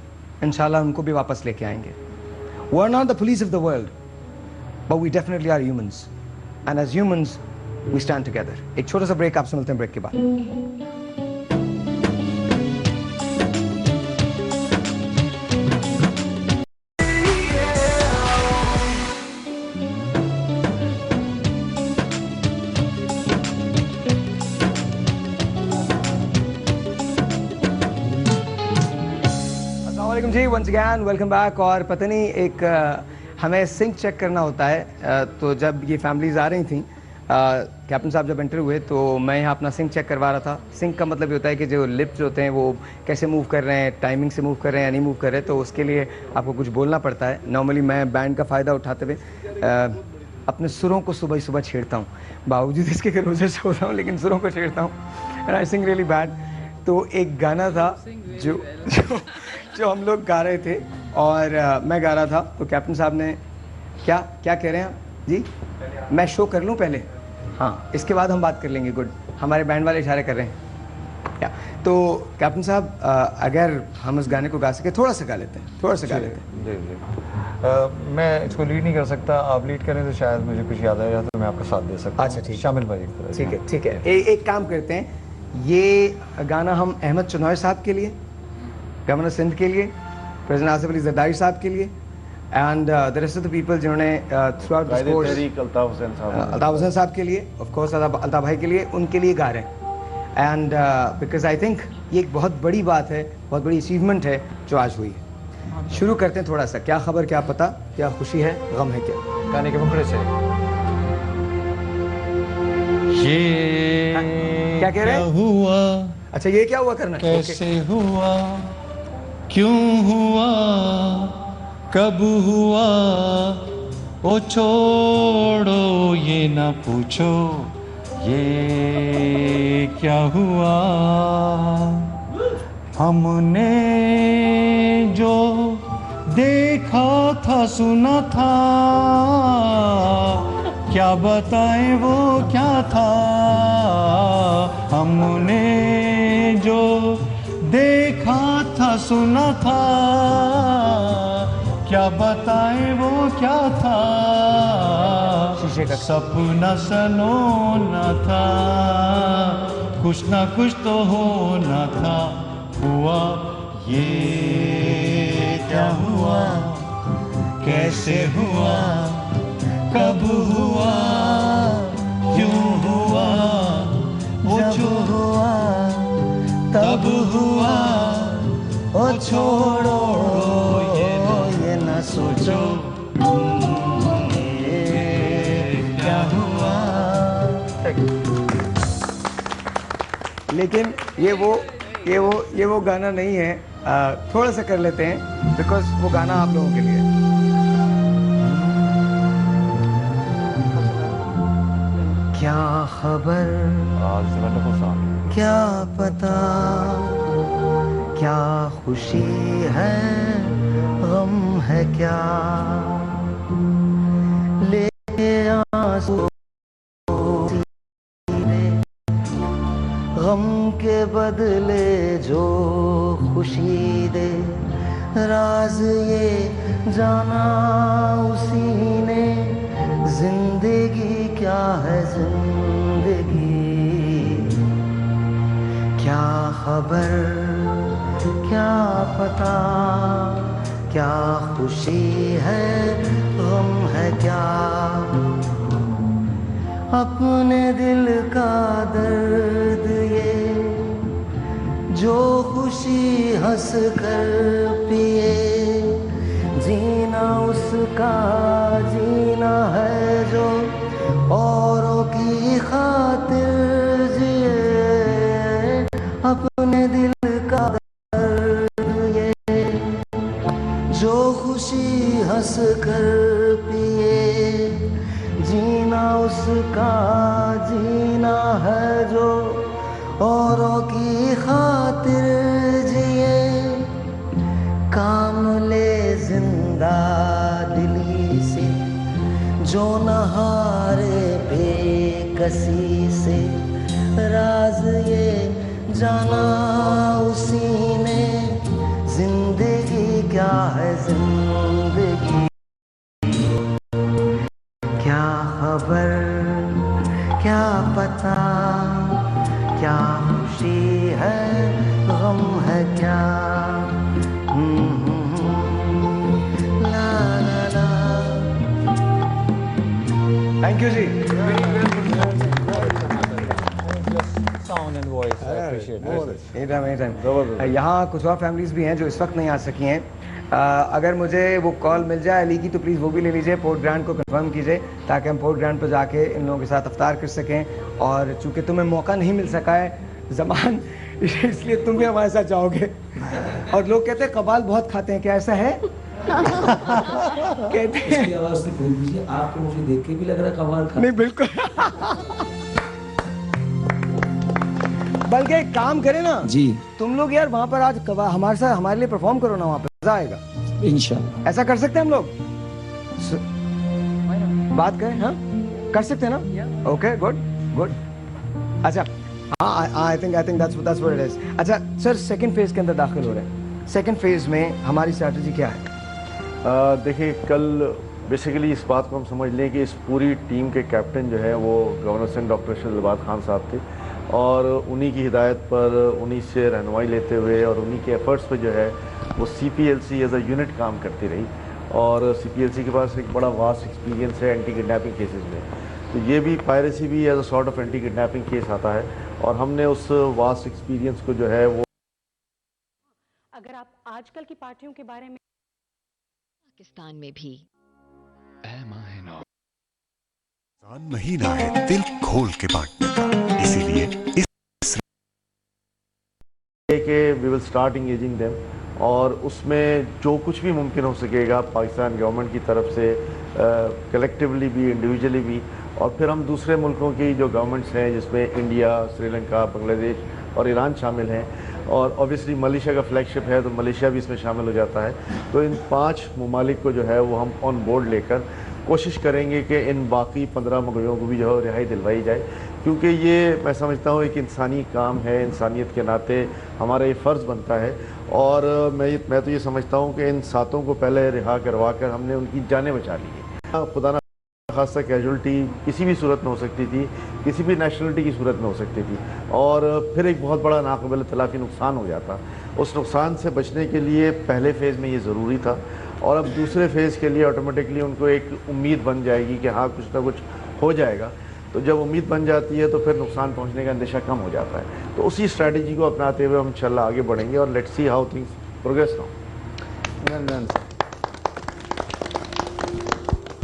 इंशाल्लाह उनको भी वापस लेके आएंगे। We are not the police of the world, but we definitely are humans, and as humans we stand together. एक छोटा सा ब्रेक, आपसे मिलते हैं ब्रेक के बाद। जी, वंस अगैन वेलकम बैक। और पता नहीं, एक हमें सिंक चेक करना होता है। तो जब ये फैमिलीज आ रही थी, कैप्टन साहब जब एंटर हुए तो मैं यहाँ अपना सिंक चेक करवा रहा था। सिंक का मतलब ये होता है कि जो लिप्स होते हैं वो कैसे मूव कर रहे हैं, टाइमिंग से मूव कर रहे हैं या नहीं मूव कर रहे हैं, तो उसके लिए आपको कुछ बोलना पड़ता है। नॉर्मली मैं बैंड का फ़ायदा उठाते हुए अपने सुरों को सुबह सुबह छेड़ता हूँ, बावजूद इसके कि रोज़े से होता हूँ, लेकिन सुरों को छेड़ता हूँ। And I sing really bad. तो एक गाना था जो हम लोग गा रहे थे और मैं गा रहा था, तो कैप्टन साहब ने क्या कह रहे हैं जी, मैं शो कर लूँ पहले, हाँ इसके बाद हम बात कर लेंगे। गुड, हमारे बैंड वाले इशारे कर रहे हैं क्या। तो कैप्टन साहब अगर हम उस गाने को गा सके, थोड़ा सा गा लेते हैं, थोड़ा सा गा लेते हैं। जी मैं इसको लीड नहीं कर सकता, आप लीड करें तो शायद मुझे कुछ याद आएगा तो मैं आपका साथ दे सकता हूं। अच्छा ठीक, शामिल भाई ठीक है। एक काम करते हैं, ये गाना हम अहमद चनौई साहब के लिए, गवर्नर सिंध के लिए, प्रेसिडेंट आसिफ अली जरदारी साहब के लिए and the rest of the people जिन्होंने throughout this course, Altaf Hussain साहब के लिए, ऑफ कोर्स अल्ताफ भाई के लिए, उनके लिए गा रहे हैं। एंड बिकॉज आई थिंक ये एक बहुत बड़ी बात है, बहुत बड़ी अचीवमेंट है जो आज हुई है। शुरू करते हैं थोड़ा सा, क्या खबर क्या पता, क्या खुशी है गम है क्या, गाने के मुखड़े से। ये क्या कह रहे हैं? हुआ, अच्छा ये क्या हुआ करना, कैसे हुआ, क्यों हुआ, कब हुआ, ओ छोड़ो ये ना पूछो, ये क्या हुआ। हमने जो देखा था सुना था, क्या बताएं वो क्या था। हमने जो देखा था सुना था, क्या बताएं वो क्या था। सपना सलोना था, कुछ ना कुछ तो होना था, हुआ ये क्या हुआ, कैसे हुआ, कब हुआ, क्यों हुआ, वो जो हुआ तब हुआ, ओ छोड़ो ये ना सोचो, ये क्या हुआ। लेकिन ये वो गाना नहीं है, थोड़ा सा कर लेते हैं बिकॉज वो गाना आप लोगों के लिए। क्या खबर क्या पता, क्या खुशी है गम है क्या, ले आंसू गम के बदले जो खुशी दे, राज ये जाना उसी ने, जिंदगी क्या है जिंदगी, क्या खबर क्या पता, क्या खुशी है गम है क्या, अपने दिल का दर्द ये, जो खुशी हंस कर पिए, जीना उसका जीना है जो, औरों की खातिर जिए, अपने दिल का दर्द ये, जो खुशी हंस कर पिए, जीना उसका जीना है जो, औरों की खातिर जिए, काम ले जिंदा दिली से, जो न हारे बेकसी से, राज ये जाना उसी ने, जिंदगी क्या है जिंदगी, क्या खबर क्या पता, क्या खुशी है गम है क्या, ला ला ला। थैंक यू जी। साउंड एंड वॉइस, यहाँ कुछ और फैमिलीज भी हैं जो इस वक्त नहीं आ सकी हैं, अगर मुझे वो कॉल मिल जाए अली की तो प्लीज़ वो भी ले लीजिए, पोर्ट ग्रैंड को कंफर्म कीजिए ताकि हम पोर्ट ग्रैंड पर जाके इन लोगों के साथ अफ्तार कर सकें। और चूंकि तुम्हें मौका नहीं मिल सका है ज़मान, इसलिए तुम भी हमारे साथ जाओगे। और लोग कहते हैं कबाल बहुत खाते हैं, क्या ऐसा है? कहते हैं आवाज़ से बोल दीजिए, आपको मुझे देख के भी लग रहा है कबाल खा। नहीं बिल्कुल। बल्कि एक काम करें ना जी, तुम लोग यार वहाँ पर आज हमारे साथ हमारे लिए परफॉर्म करो ना, वहाँ पर मजा आएगा इंशाल्लाह। ऐसा कर सकते हैं हम लोग, बात करें? हाँ कर सकते हैं ना? Okay good good. अच्छा हाँ, I think that's what it is. अच्छा सर, सेकंड फेज के अंदर दाखिल हो रहे हैं, सेकंड फेज में हमारी स्ट्रैटेजी क्या है? देखिए, कल बेसिकली इस बात को हम समझ लें कि इस पूरी टीम के कैप्टन जो है वो गवर्नर सिंह डॉक्टर शहजाद खान साहब थे, और उन्हीं की हिदायत पर, उन्हीं से रहनुमाई लेते हुए और उन्हीं के एफर्ट्स पे जो है वो CPLC एज अ यूनिट काम करती रही। और CPLC के पास एक बड़ा वास्ट एक्सपीरियंस है एंटी किडनैपिंग केसेस में, तो ये भी पायरेसी भी as a sort of anti kidnapping case आता है, और हमने उस वास्ट एक्सपीरियंस को जो है वो। अगर आप आजकल की पार्टियों के बारे में, पाकिस्तान में भी नहीं ना है दिल खोल के बांटने का, इसीलिए इस के we will start engaging them, और उसमें जो कुछ भी मुमकिन हो सकेगा पाकिस्तान गवर्नमेंट की तरफ से, कलेक्टिवली भी, इंडिविजुअली भी, और फिर हम दूसरे मुल्कों की जो गवर्नमेंट्स हैं जिसमें इंडिया, श्रीलंका, बांग्लादेश और ईरान शामिल हैं, और ऑब्वियसली मलेशिया का फ्लैगशिप है तो मलेशिया भी इसमें शामिल हो जाता है, तो इन 5 ममालिक को जो है वो हम ऑन बोर्ड लेकर कोशिश करेंगे कि इन बाकी 15 मगरबियों को भी जो है रिहाई दिलवाई जाए, क्योंकि ये मैं समझता हूँ एक इंसानी काम है, इंसानियत के नाते हमारा ये फ़र्ज़ बनता है। और मैं तो ये समझता हूँ कि इन 7 को पहले रिहा करवा कर हमने उनकी जानें बचा ली है। खुदा न खासा कैजुअल्टी किसी भी सूरत में हो सकती थी, किसी भी नेशनलिटी की सूरत में हो सकती थी, और फिर एक बहुत बड़ा नाक़ाबिल तलाफ़ी नुकसान हो जाता। उस नुकसान से बचने के लिए पहले फ़ेज़ में ये ज़रूरी था, और अब दूसरे फेज़ के लिए ऑटोमेटिकली उनको एक उम्मीद बन जाएगी कि हाँ कुछ ना कुछ हो जाएगा। तो जब उम्मीद बन जाती है तो फिर नुकसान पहुंचने का अंदेशा कम हो जाता है। तो उसी स्ट्रैटेजी को अपनाते हुए हम इंशाल्लाह आगे बढ़ेंगे, और let's see how things progress now.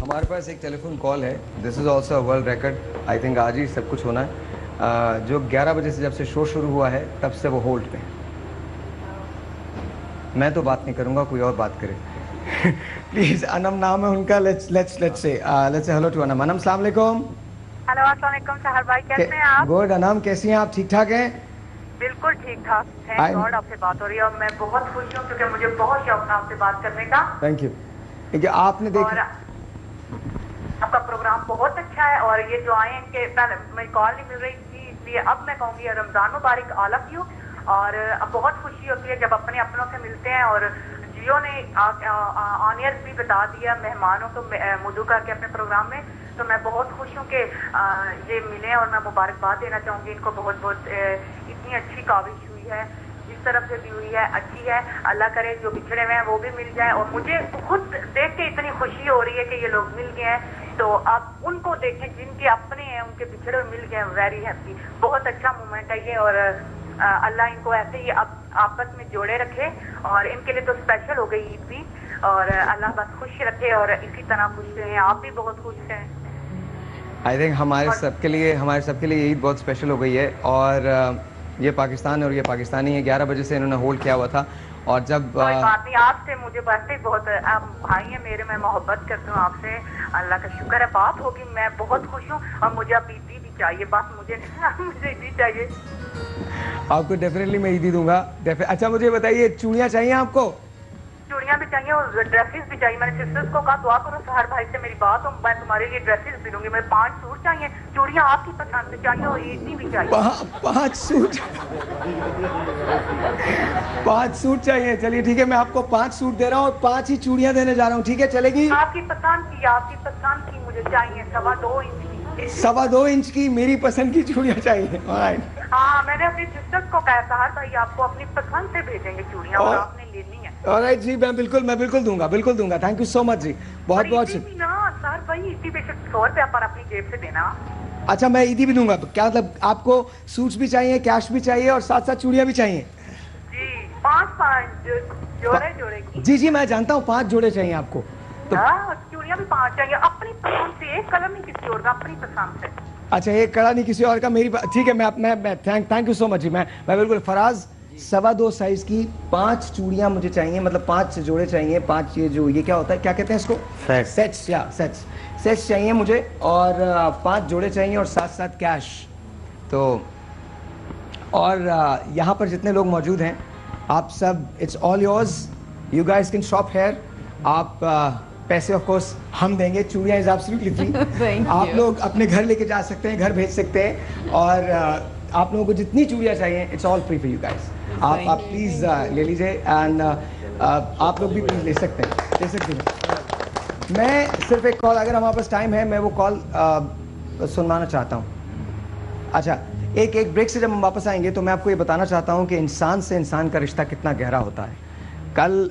हमारे पास एक टेलीफोन कॉल है, this is also world record, I think आज ही सब कुछ होना है। जो 11 बजे से जब से शो शुरू हुआ है तब से वो होल्ड पे। मैं तो बात नहीं करूँगा, कोई और बात करे। प्लीज। अनम नाम है उनका, let's say hello to Anam. Anam अस्सलाम वालेकुम। हेलो अस्सलाम वालेकुम सहर भाई, कैसे हैं आप? गुड। अनम कैसी हैं आप? ठीक ठाक हैं? बिल्कुल ठीक ठाक, थैंक गॉड आपसे बात हो रही है, और मैं बहुत खुश हूँ क्योंकि मुझे बहुत शौक था आपसे बात करने का। Thank you. आपने देखा आपका प्रोग्राम बहुत अच्छा है, और ये जो आए इनके पहले मेरी कॉल नहीं मिल रही थी, इसलिए अब मैं कहूँगी रमजान मुबारक ऑल ऑफ यू। और अब बहुत खुशी होती है जब अपने अपनों से मिलते हैं, और जियो ने ऑनियर भी बता दिया मेहमानों को मौजू करके अपने प्रोग्राम में, तो मैं बहुत खुश हूँ कि ये मिले, और मैं मुबारकबाद देना चाहूँगी इनको। बहुत बहुत इतनी अच्छी काविश हुई है, जिस तरफ से भी हुई है अच्छी है। अल्लाह करे जो बिछड़े हुए हैं वो भी मिल जाए, और मुझे खुद देख के इतनी खुशी हो रही है कि ये लोग मिल गए हैं, तो आप उनको देखें जिनके अपने हैं, उनके बिछड़े हुए मिल गए, वेरी हैप्पी। बहुत अच्छा मोमेंट है ये, और अल्लाह इनको ऐसे ही अब आपस में जोड़े रखे, और इनके लिए तो स्पेशल हो गई ईद भी, और अल्लाह बस खुश रखे, और इसी तरह खुश रहें, आप भी बहुत खुश हैं। आई थिंक हमारे सबके लिए ईद बहुत स्पेशल हो गई है, और ये पाकिस्तान है और ये पाकिस्तानी है। 11 बजे से इन्होंने होल्ड किया हुआ था, और जब कोई बात नहीं, आपसे मुझे वैसे ही बहुत, आप भाई हैं मेरे, मैं मोहब्बत करती हूँ आपसे, अल्लाह का शुक्र है बात होगी। मैं बहुत खुश हूँ, और मुझे अब ईदी भी चाहिए, बस मुझे मुझे ईदी चाहिए। आपको डेफिनेटली मैं ईदी दूंगा। अच्छा मुझे बताइए, चूड़ियाँ चाहिए आपको? चूड़ियाँ भी चाहिए और ड्रेसेस भी चाहिए। मैंने सिस्टर्स को कहा दुआ करो सहर भाई से मेरी बात हो, मैं तुम्हारे लिए ड्रेसेस भी दूंगी। मेरे 5 सूट चाहिए, चूड़ियाँ आपकी पसंद से चाहिए, और ईदी भी चाहिए। 5 सूट 5 सूट चाहिए। चलिए ठीक है, मैं आपको 5 सूट दे रहा हूँ और 5 ही चूड़ियाँ देने जा रहा हूँ, ठीक है? चलेगी? आपकी पसंद की मुझे चाहिए, 2.25 इंच की। 2.25 इंच की मेरी पसंद की चूड़ियाँ चाहिए। हाँ, मैंने अपनी सिस्टर्स को कहा सहर भाई आपको अपनी पसंद से भेजेंगे चूड़ियाँ, और आपने लेनी है। ऑलराइट जी, मैं बिल्कुल दूंगा। थैंक यू सो मच जी, बहुत बहुत शुक्रिया। सहर भाई ईदी बेशक 100 रुपया पर अपनी जेब से देना। अच्छा, मैं ईदी भी दूंगा। क्या मतलब आपको सूट्स भी चाहिए, कैश भी चाहिए, और साथ साथ चूड़ियाँ भी चाहिए? जी, 5 जोड़े की। जी जी मैं जानता हूँ 5 जोड़े चाहिए आपको। तो चूड़ियां भी 5 चाहिए, अपनी पसंद से, एक कलर नहीं किसी और का, अपनी पसंद से। अच्छा एक कड़ा नहीं किसी और का, मेरी ठीक है। मैं थैंक यू सो मच जी। मैं बिल्कुल फराज 2.25 साइज की 5 चूड़ियां मुझे चाहिए, मतलब 5 जोड़े चाहिए, 5 ये क्या होता है, क्या कहते हैं इसको, सेट्स या सेट्स चाहिए मुझे, और 5 जोड़े चाहिए और साथ साथ कैश। तो और यहाँ पर जितने लोग मौजूद हैं आप सब, it's all yours, you guys can shop here. आप पैसे ऑफ कोर्स हम देंगे, चूड़ियाँ इज एब्सोल्युटली फ्री। आप लोग अपने घर लेके जा सकते हैं, घर भेज सकते हैं, और आप लोगों को जितनी चूड़ियाँ चाहिए it's all free for you guys. आप प्लीज़ ले लीजिए, एंड आप लोग भी प्लीज़ ले सकते हैं। मैं सिर्फ एक कॉल, अगर हमारे पास टाइम है, मैं वो कॉल सुनवाना चाहता हूँ। अच्छा एक ब्रेक से जब हम वापस आएंगे तो मैं आपको ये बताना चाहता हूँ कि इंसान से इंसान का रिश्ता कितना गहरा होता है। कल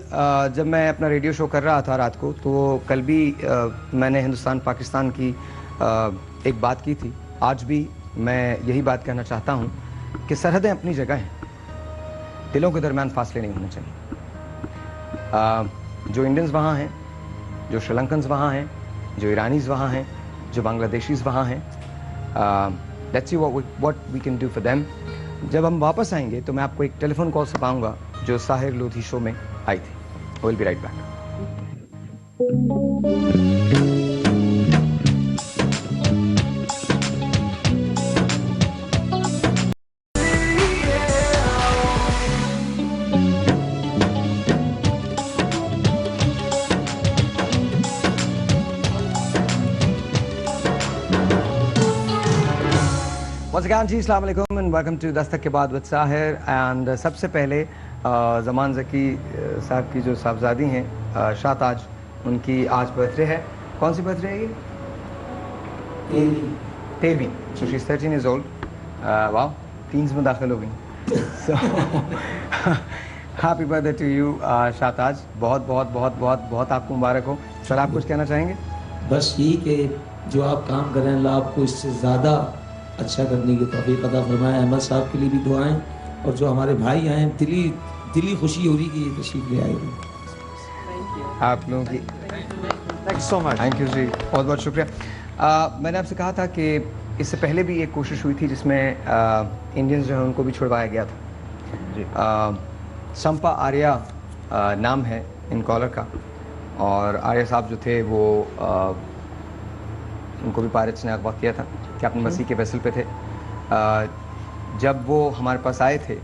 जब मैं अपना रेडियो शो कर रहा था रात को, तो कल भी मैंने हिंदुस्तान पाकिस्तान की एक बात की थी। आज भी मैं यही बात कहना चाहता हूँ कि सरहदें अपनी जगह हैं, दिलों के दरमियान फासले नहीं होने चाहिए। जो इंडियंस वहाँ हैं, जो श्रीलंकन्स वहाँ हैं, जो ईरानीज़ वहाँ हैं, जो बांग्लादेशीज़ वहाँ हैं, let's see what we can do for them. जब हम वापस आएंगे तो मैं आपको एक टेलीफोन कॉल से पाऊंगा जो साहिर लोधी शो में आई थी। Will be right back. Once again जी, अस्सलाम वालेकुम एंड वेलकम टू दस्तक के बाद विद साहिर। एंड सबसे पहले ज़मान ज़की साहब की जो साहबजादी हैं शाताज, उनकी आज बर्थडे है। कौन सी बर्थडे है ये? 13। So she is 13 years old। वाह, 3 में दाखिल हो गई। So happy birthday to you Shataz. बहुत बहुत बहुत बहुत बहुत आपको मुबारक हो। सर आप कुछ कहना चाहेंगे? बस यही कि जो आप काम कर रहे हैं, अल्लाह आपको इससे ज़्यादा अच्छा करने की तौफीक अता फरमाए। अहमद साहब के लिए भी दुआएं, और जो हमारे भाई आए हैं, दिली खुशी हो रही कि ये तशरीफ ले आए। आप लोगों की thank you so much. Thank you जी, बहुत बहुत शुक्रिया। मैंने आपसे कहा था कि इससे पहले भी एक कोशिश हुई थी जिसमें इंडियंस जो हैं उनको भी छुड़वाया गया था जी। संपा आर्या नाम है इन कॉलर का, और आर्या साहब जो थे वो उनको भी पायरेट्स ने अगवा किया था, कैप्टन मसीह के वेसल पे थे। जब वो हमारे पास आए थे,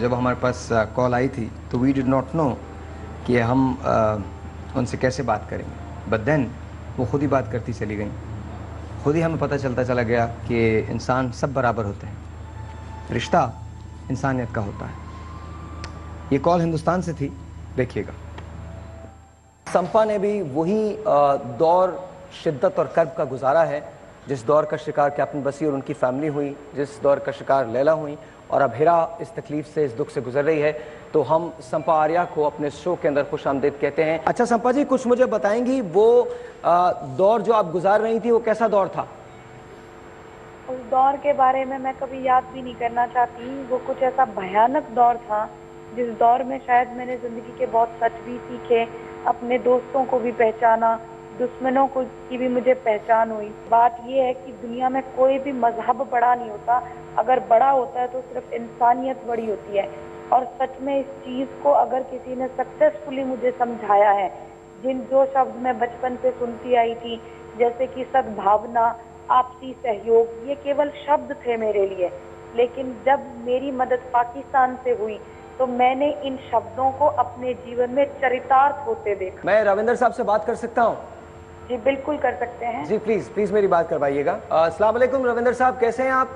जब हमारे पास कॉल आई थी, तो वी डिड नॉट नो कि हम उनसे कैसे बात करेंगे। बट देन वो खुद ही बात करती चली गई, खुद ही हमें पता चलता चला गया कि इंसान सब बराबर होते हैं, रिश्ता इंसानियत का होता है। ये कॉल हिंदुस्तान से थी, देखिएगा। संपा ने भी वही दौर शिद्दत और कर्ब का गुजारा है जिस दौर का शिकार कैप्टन बसी और उनकी फैमिली हुई, जिस दौर का शिकार लैला हुई, और अब हिरा इस तकलीफ से, इस दुख से गुजर रही है। तो हम संपा आर्या को अपने शो के अंदर खुश आमदीद कहते हैं। अच्छा संपा जी, कुछ मुझे बताएंगी, वो दौर जो आप गुजार रही थी वो कैसा दौर था? उस दौर के बारे में मैं कभी याद भी नहीं करना चाहती। वो कुछ ऐसा भयानक दौर था जिस दौर में शायद मैंने ज़िंदगी के बहुत सच भी सीखे, अपने दोस्तों को भी पहचाना, दुश्मनों को की भी मुझे पहचान हुई। बात यह है कि दुनिया में कोई भी मजहब बड़ा नहीं होता, अगर बड़ा होता है तो सिर्फ इंसानियत बड़ी होती है। और सच में इस चीज़ को अगर किसी ने सक्सेसफुली मुझे समझाया है, जो शब्द मैं बचपन से सुनती आई थी, जैसे कि सद्भावना, आपसी सहयोग, ये केवल शब्द थे मेरे लिए। लेकिन जब मेरी मदद पाकिस्तान से हुई तो मैंने इन शब्दों को अपने जीवन में चरितार्थ होते देखा। मैं रविंदर साहब से बात कर सकता हूँ? जी बिल्कुल कर सकते हैं जी, प्लीज मेरी बात करवाइएगा। अस्सलाम वालेकुम रविंदर साहब, कैसे हैं आप?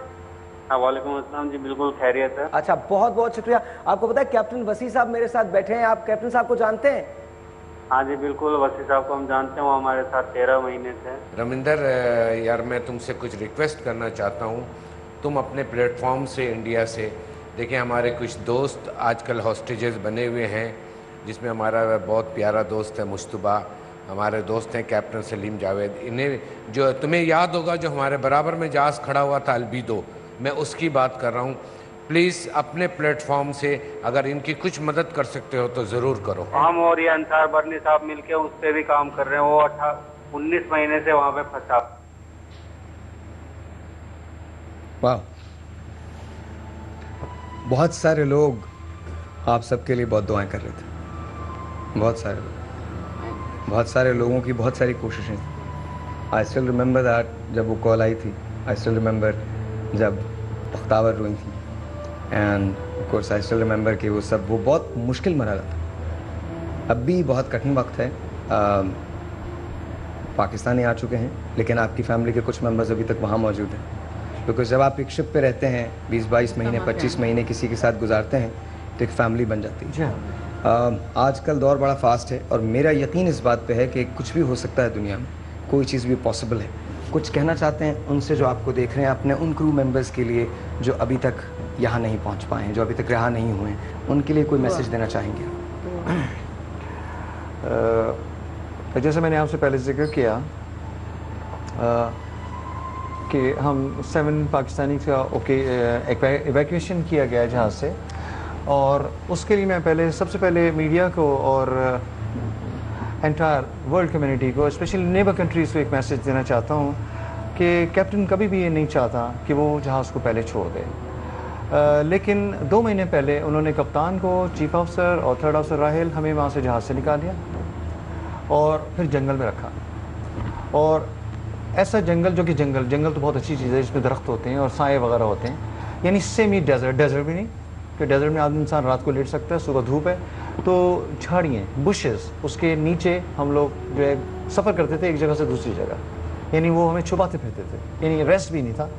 हाँ वालेकुम अस्सलाम जी, बिल्कुल खैरियत है। अच्छा, बहुत बहुत शुक्रिया। आपको पता है कैप्टन वसी साहब मेरे साथ बैठे हैं, आप कैप्टन साहब को जानते हैं? हाँ जी बिल्कुल, वसी साहब को हम जानते हैं, वो हमारे साथ 13 महीने से। रविंदर यार, मैं तुमसे कुछ रिक्वेस्ट करना चाहता हूँ। तुम अपने प्लेटफॉर्म से, इंडिया से, देखिए हमारे कुछ दोस्त आजकल हॉस्टेजेस बने हुए हैं, जिसमें हमारा बहुत प्यारा दोस्त है मुस्तबा, हमारे दोस्त हैं कैप्टन सलीम जावेद। इन्हें जो तुम्हें याद होगा, जो हमारे बराबर में जहाज़ खड़ा हुआ था अल्बीदो, मैं उसकी बात कर रहा हूँ। प्लीज़ अपने प्लेटफॉर्म से अगर इनकी कुछ मदद कर सकते हो तो ज़रूर करो। हम और ये अंसार बरनी साहब मिलके उस पे भी काम कर रहे हैं। वो 19 महीने से वहाँ पे फंसा। वाह, बहुत सारे लोग आप सबके लिए बहुत दुआएं कर रहे थे। बहुत सारे लोगों की बहुत सारी कोशिशें थी। आई स्टिल रिमेंबर दैट, जब वो कॉल आई थी। आई स्टिल रिमेंबर जब बख्तावर रोई थी। And of course I still remember कि वो बहुत मुश्किल मरहला था। अब भी बहुत कठिन वक्त है। पाकिस्तानी आ चुके हैं, लेकिन आपकी फैमिली के कुछ मेंबर्स अभी तक वहाँ मौजूद हैं। बिकॉज जब आप एक शिप पे रहते हैं 20-22 महीने 25 महीने किसी के साथ गुजारते हैं तो एक फैमिली बन जाती है। आजकल दौर बड़ा फास्ट है और मेरा यकीन इस बात पे है कि कुछ भी हो सकता है दुनिया में, कोई चीज़ भी पॉसिबल है। कुछ कहना चाहते हैं उनसे जो आपको देख रहे हैं, अपने उन क्रू मेंबर्स के लिए जो अभी तक यहाँ नहीं पहुँच पाए हैं, जो अभी तक रहा नहीं हुए हैं, उनके लिए कोई मैसेज देना चाहेंगे? जैसे मैंने आपसे पहले जिक्र किया कि हम 7 पाकिस्तानी का इवैक्यूएशन किया गया जहाज़ से, और उसके लिए मैं सबसे पहले मीडिया को और एंटायर वर्ल्ड कम्युनिटी को, स्पेशली नेबर कंट्रीज़ को एक मैसेज देना चाहता हूँ कि कैप्टन कभी भी ये नहीं चाहता कि वो जहाज़ को पहले छोड़ दे। लेकिन 2 महीने पहले उन्होंने कप्तान को, चीफ ऑफिसर और थर्ड ऑफिसर राहेल हमें वहाँ से जहाज़ से निकाल दिया और फिर जंगल में रखा। और ऐसा जंगल, जो कि जंगल तो बहुत अच्छी चीज़ है, जिसमें दरख्त होते हैं और साए वगैरह होते हैं, यानी सेमी डेजर्ट भी नहीं कि डेजर्ट में आदमी इंसान रात को लेट सकता है, सुबह धूप है, तो झाड़ियाँ, बुशेस, उसके नीचे हम लोग जो है सफ़र करते थे एक जगह से दूसरी जगह, यानी वो हमें छुपाते फिरते थे, यानी रेस्ट भी नहीं था।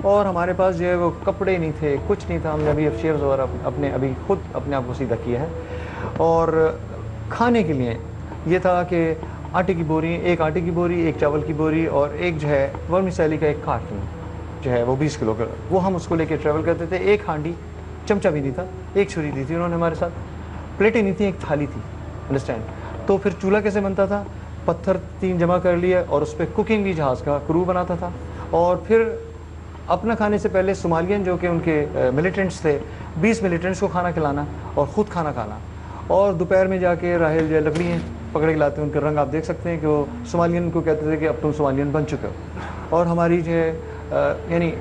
और हमारे पास जो है वो कपड़े नहीं थे, कुछ नहीं था। हमने अभी शेयर्स वगैरह अभी खुद अपने आप को सीधा किया है। और खाने के लिए ये था कि आटे की बोरी, एक आटे की बोरी, एक चावल की बोरी और एक जो है वर्मिसेली का एक कार्टन जो है वो 20 किलो का, वो हम उसको लेके ट्रैवल करते थे। एक हांडी, चमचा भी नहीं था, एक छुरी दी थी उन्होंने हमारे साथ, प्लेटें नहीं थी, एक थाली थी, अंडरस्टैंड। तो फिर चूल्हा कैसे बनता था? पत्थर 3 जमा कर लिए और उस पर कुकिंग भी जहाज़ का क्रू बनाता था। और फिर अपना खाने से पहले सोमालियन जो कि उनके मिलिटेंट्स थे, 20 मिलिटेंट्स को खाना खिलाना और ख़ुद खाना खाना। और दोपहर में जाके राहेल जो है लकड़ियाँ पकड़ के लाते हैं, उनके रंग आप देख सकते हैं कि वो सोमालियन को कहते थे कि अब तुम सोमालियन बन चुके हो। और हमारी जो है यानी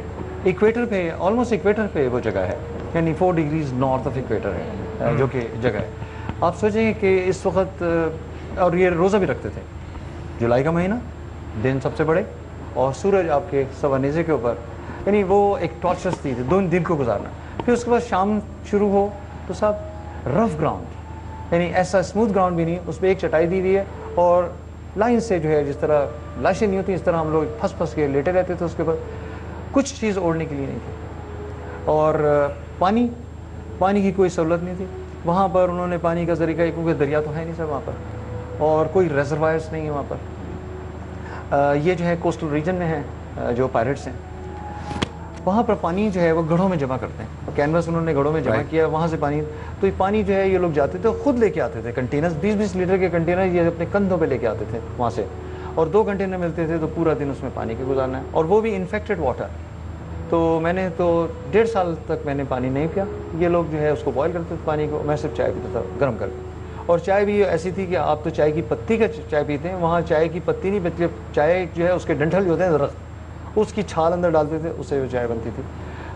इक्वेटर पे, ऑलमोस्ट इक्वेटर पे वो जगह है, यानी 4 डिग्रीज नॉर्थ ऑफ इक्वेटर है जो कि जगह है। आप सोचें कि इस वक्त, और ये रोज़ा भी रखते थे, जुलाई का महीना, दिन सबसे बड़े और सूरज आपके सवानेजे के ऊपर, यानी वो एक टॉर्चरस थी 2 दिन को गुजारना। फिर उसके बाद शाम शुरू हो तो सब रफ ग्राउंड, यानी ऐसा स्मूथ ग्राउंड भी नहीं, उस पर एक चटाई दी हुई है और लाइन से जो है, जिस तरह लाशें नहीं होती इस तरह हम लोग फंस के लेटे रहते थे उसके ऊपर, कुछ चीज़ ओढ़ने के लिए नहीं थी। और पानी की कोई सहूलत नहीं थी वहाँ पर। उन्होंने पानी का तरीका, क्योंकि दरिया तो है नहीं सर वहाँ पर, और कोई रिजर्वायर्स नहीं है वहाँ पर। ये जो है कोस्टल रीजन में है, जो पायरेट्स हैं वहाँ पर पानी जो है वो घड़ों में जमा करते हैं, कैनवस उन्होंने घड़ों में जमा किया, वहाँ से पानी, तो ये पानी जो है ये लोग जाते थे खुद लेके आते थे कंटेनर्स, 20-20 लीटर के कंटेनर ये अपने कंधों पे लेके आते थे वहाँ से, और 2 कंटेनर मिलते थे तो पूरा दिन उसमें पानी के गुजारना है, और वो भी इन्फेक्टेड वाटर। तो मैंने तो 1.5 साल तक मैंने पानी नहीं पिया। ये लोग जो है उसको बॉयल करते थे पानी को, मैं सिर्फ चाय पीता था गर्म करके। और चाय भी ऐसी थी कि आप तो चाय की पत्ती का चाय पीते हैं, वहाँ चाय की पत्ती नहीं पीते, चाय जो है उसके डंठल जो होते हैं दरख्त, उसकी छाल अंदर डालते थे, उससे वो चाय बनती थी।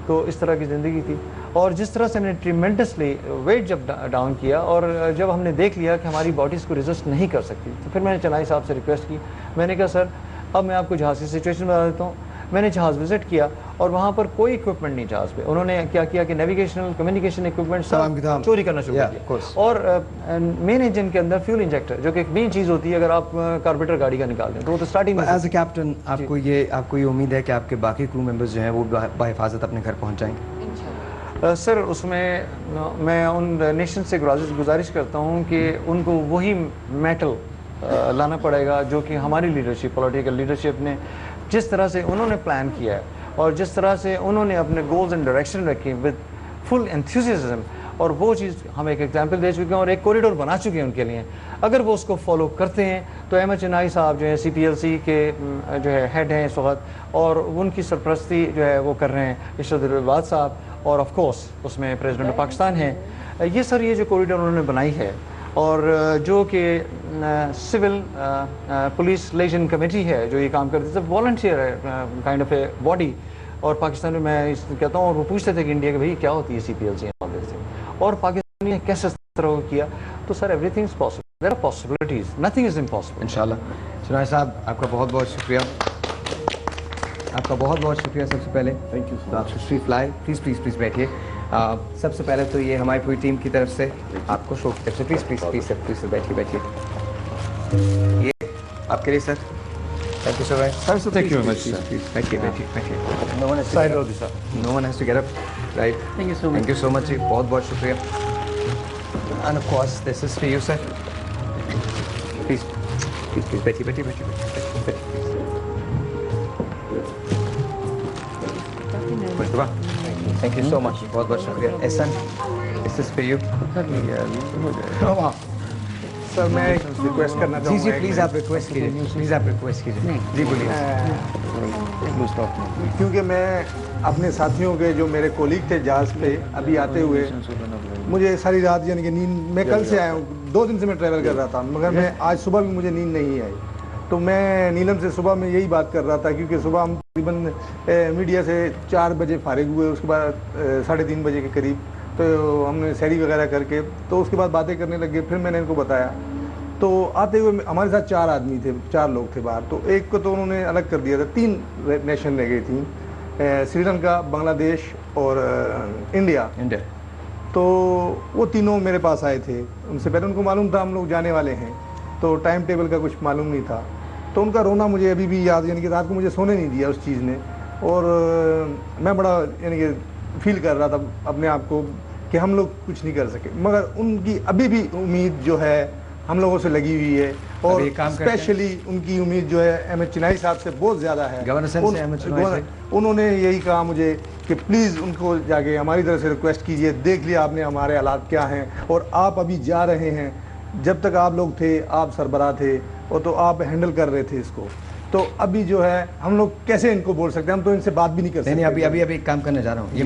तो इस तरह की ज़िंदगी थी। और जिस तरह से हमने ट्रिमेंडसली वेट जब डाउन किया और जब हमने देख लिया कि हमारी बॉडीज़ को रेजिस्ट नहीं कर सकती, तो फिर मैंने चेन्नई साहब से रिक्वेस्ट की। मैंने कहा सर अब मैं आपको जहाज़ की सिचुएशन बता देता हूँ। मैंने जहाज़ विज़िट किया और वहाँ पर कोई इक्विपमेंट नहीं जहाज़ पे। उन्होंने क्या किया कि नेविगेशनल कम्युनिकेशन इक्विपमेंट सब चोरी करना शुरू किया। और मेन इंजन के अंदर फ्यूल इंजेक्टर, जो कि एक मेन चीज़ होती है अगर आप कार्बोरेटर गाड़ी का निकाल दें, तो वो तो स्टार्टिंग में। एज ए कैप्टन आपको ये उम्मीद है कि आपके बाकी क्रू मेंबर्स जो हैं वो बाहिफाजत अपने घर पहुँच जाएंगे? सर उसमें मैं उन नेशन से गुजारिश करता हूँ कि उनको वही मेटल लाना पड़ेगा जो कि हमारी लीडरशिप, पॉलिटिकल लीडरशिप ने जिस तरह से उन्होंने प्लान किया है और जिस तरह से उन्होंने अपने गोल्स एंड डायरेक्शन रखे विद फुल एंथुसियाज्म, और वो चीज़ हम एक एग्जाम्पल दे चुके हैं और एक कॉरिडोर बना चुके हैं उनके लिए। अगर वो उसको फॉलो करते हैं तो अहमद चिनाई साहब जो है CPLC के जो है हेड हैं इस वक्त, और उनकी सरपरस्ती जो है वो कर रहे हैं इरशाद अब्बास साहब, और ऑफ कोर्स उसमें प्रेसिडेंट ऑफ पाकिस्तान है। ये सर ये जो कॉरिडोर उन्होंने बनाई है, और जो कि सिविल पुलिस लिएजन कमेटी है जो ये काम करती है, वॉलंटियर है, काइंड ऑफ ए बॉडी, और पाकिस्तान में मैं इस कहता हूँ, और वो पूछते थे कि इंडिया के भाई क्या होती है CPLC और पाकिस्तान ने कैसे इस तरह किया, तो sir everything is possible, there are possibilities, nothing is impossible. इंशाल्लाह। चिनाई साहब आपका बहुत बहुत शुक्रिया, आपका बहुत बहुत शुक्रिया। सबसे पहले थैंक यू। तो आप Shri fly please please please बैठिए। सबसे पहले तो ये हमारी पूरी टीम की तरफ से आपको शो की तरफ से please please please sir please sir बैठिए बैठिए। ये आपके लिए sir, thank you so much sir. Thank you very much, sir. Please बैठिए बैठिए बैठिए। No one Side row, sir. No one has to get up, right. Thank you so much. Thank you so much जी, बहुत बहुत शुक्रिया। And of course this is for you sir. Please please please बैठिए बैठिए बैठिए बैठिए। Thank you so much, बहुत बहुत शुक्रिया। Ehsan, this is for you. Sir मैं एक रिक्वेस्ट करना जी चाहूँगा। जी प्लीज़ आप रिक्वेस्ट कीजिए, प्लीज़ आप रिक्वेस्ट कीजिए। जी बोलिए। क्योंकि मैं अपने साथियों के जो मेरे कोलीग थे जहाज़ पे अभी आते हुए, मुझे सारी रात यानी कि नींद, मैं कल से आया हूँ, 2 दिन से मैं ट्रैवल कर रहा था, मगर मैं आज सुबह भी मुझे नींद नहीं आई। तो मैं नीलम से सुबह में यही बात कर रहा था, क्योंकि सुबह हम तकरीबन मीडिया से 4 बजे फारिग हुए, उसके बाद 3:30 बजे के करीब तो हमने सैरी वगैरह करके तो उसके बाद बातें करने लगे। फिर मैंने इनको बताया, तो आते हुए हमारे साथ 4 आदमी थे, 4 लोग थे बाहर। तो एक को तो उन्होंने अलग कर दिया था, 3 नेशन रह गई थी, श्रीलंका, बांग्लादेश और इंडिया। तो वो तीनों मेरे पास आए थे। उनसे पहले उनको मालूम था हम लोग जाने वाले हैं, तो टाइम टेबल का कुछ मालूम नहीं था। तो उनका रोना मुझे अभी भी याद, यानी कि रात को मुझे सोने नहीं दिया उस चीज़ ने, और मैं बड़ा यानी कि फील कर रहा था अपने आप को कि हम लोग कुछ नहीं कर सके, मगर उनकी अभी भी उम्मीद जो है हम लोगों से लगी हुई है, और स्पेशली उनकी उम्मीद जो है अहमद चिनाई साहब से बहुत ज़्यादा है। उन्होंने यही कहा मुझे कि प्लीज़ उनको जाके हमारी तरफ से रिक्वेस्ट कीजिए, देख लिया आपने हमारे हालात क्या हैं, और आप अभी जा रहे हैं, जब तक आप लोग थे, आप सरबराह थे, और तो आप हैंडल कर रहे थे इसको, तो अभी जो है हम लोग कैसे इनको बोल सकते हैं, हम तो इनसे बात भी नहीं कर सकते। नहीं, अभी एक काम करने जा रहा हूँ। ये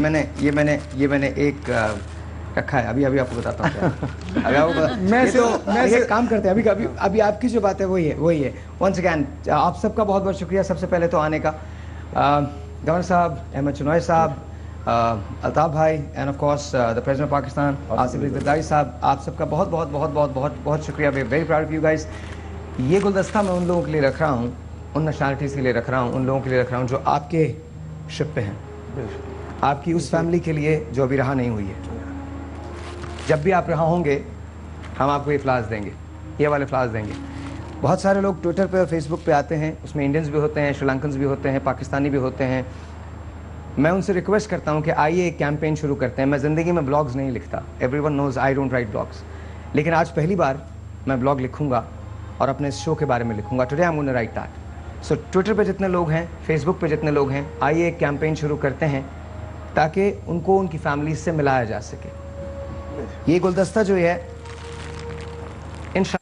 मैंने एक रखा है, अभी आपको बताता हूँ। अभी आपको मैं एक काम करते हैं, अभी आपकी जो बात है वही है। वंस अगेन आप सबका बहुत बहुत शुक्रिया सबसे पहले तो आने का। गवर्नर साहब, अहमद चिनाई साहब, अल्ताफ भाई, and of course the president of Pakistan Asif Ali Zardari साहब, आप सबका बहुत बहुत बहुत बहुत बहुत बहुत शुक्रिया। We very proud of you guys. ये गुलदस्ता मैं उन लोगों के लिए रख रहा हूँ, उन नेशनलिटीज़ के लिए रख रहा हूँ, उन लोगों के लिए रख रहा हूँ जो आपके शिप पे हैं, आपकी उस फैमिली के लिए जो अभी रहा नहीं हुई है। जब भी आप रहा होंगे हम आपको ये फ्लावर्स देंगे, ये वाले फ्लावर्स देंगे। बहुत सारे लोग ट्विटर पे और फेसबुक पे आते हैं, उसमें इंडियंस भी होते हैं, श्रीलंकन्स भी होते हैं, पाकिस्तानी भी होते हैं। मैं उनसे रिक्वेस्ट करता हूँ कि आइए एक कैंपेन शुरू करते हैं। मैं ज़िंदगी में ब्लॉग्स नहीं लिखता, everyone knows I don't write blogs, लेकिन आज पहली बार मैं ब्लॉग लिखूँगा और अपने इस शो के बारे में लिखूँगा। Today I am gonna right that. So Twitter पे जितने लोग हैं, फेसबुक पे जितने लोग हैं, आइए एक कैंपेन शुरू करते हैं ताकि उनको उनकी फैमिली से मिलाया जा सके। ये गुलदस्ता जो है इंशाअल्लाह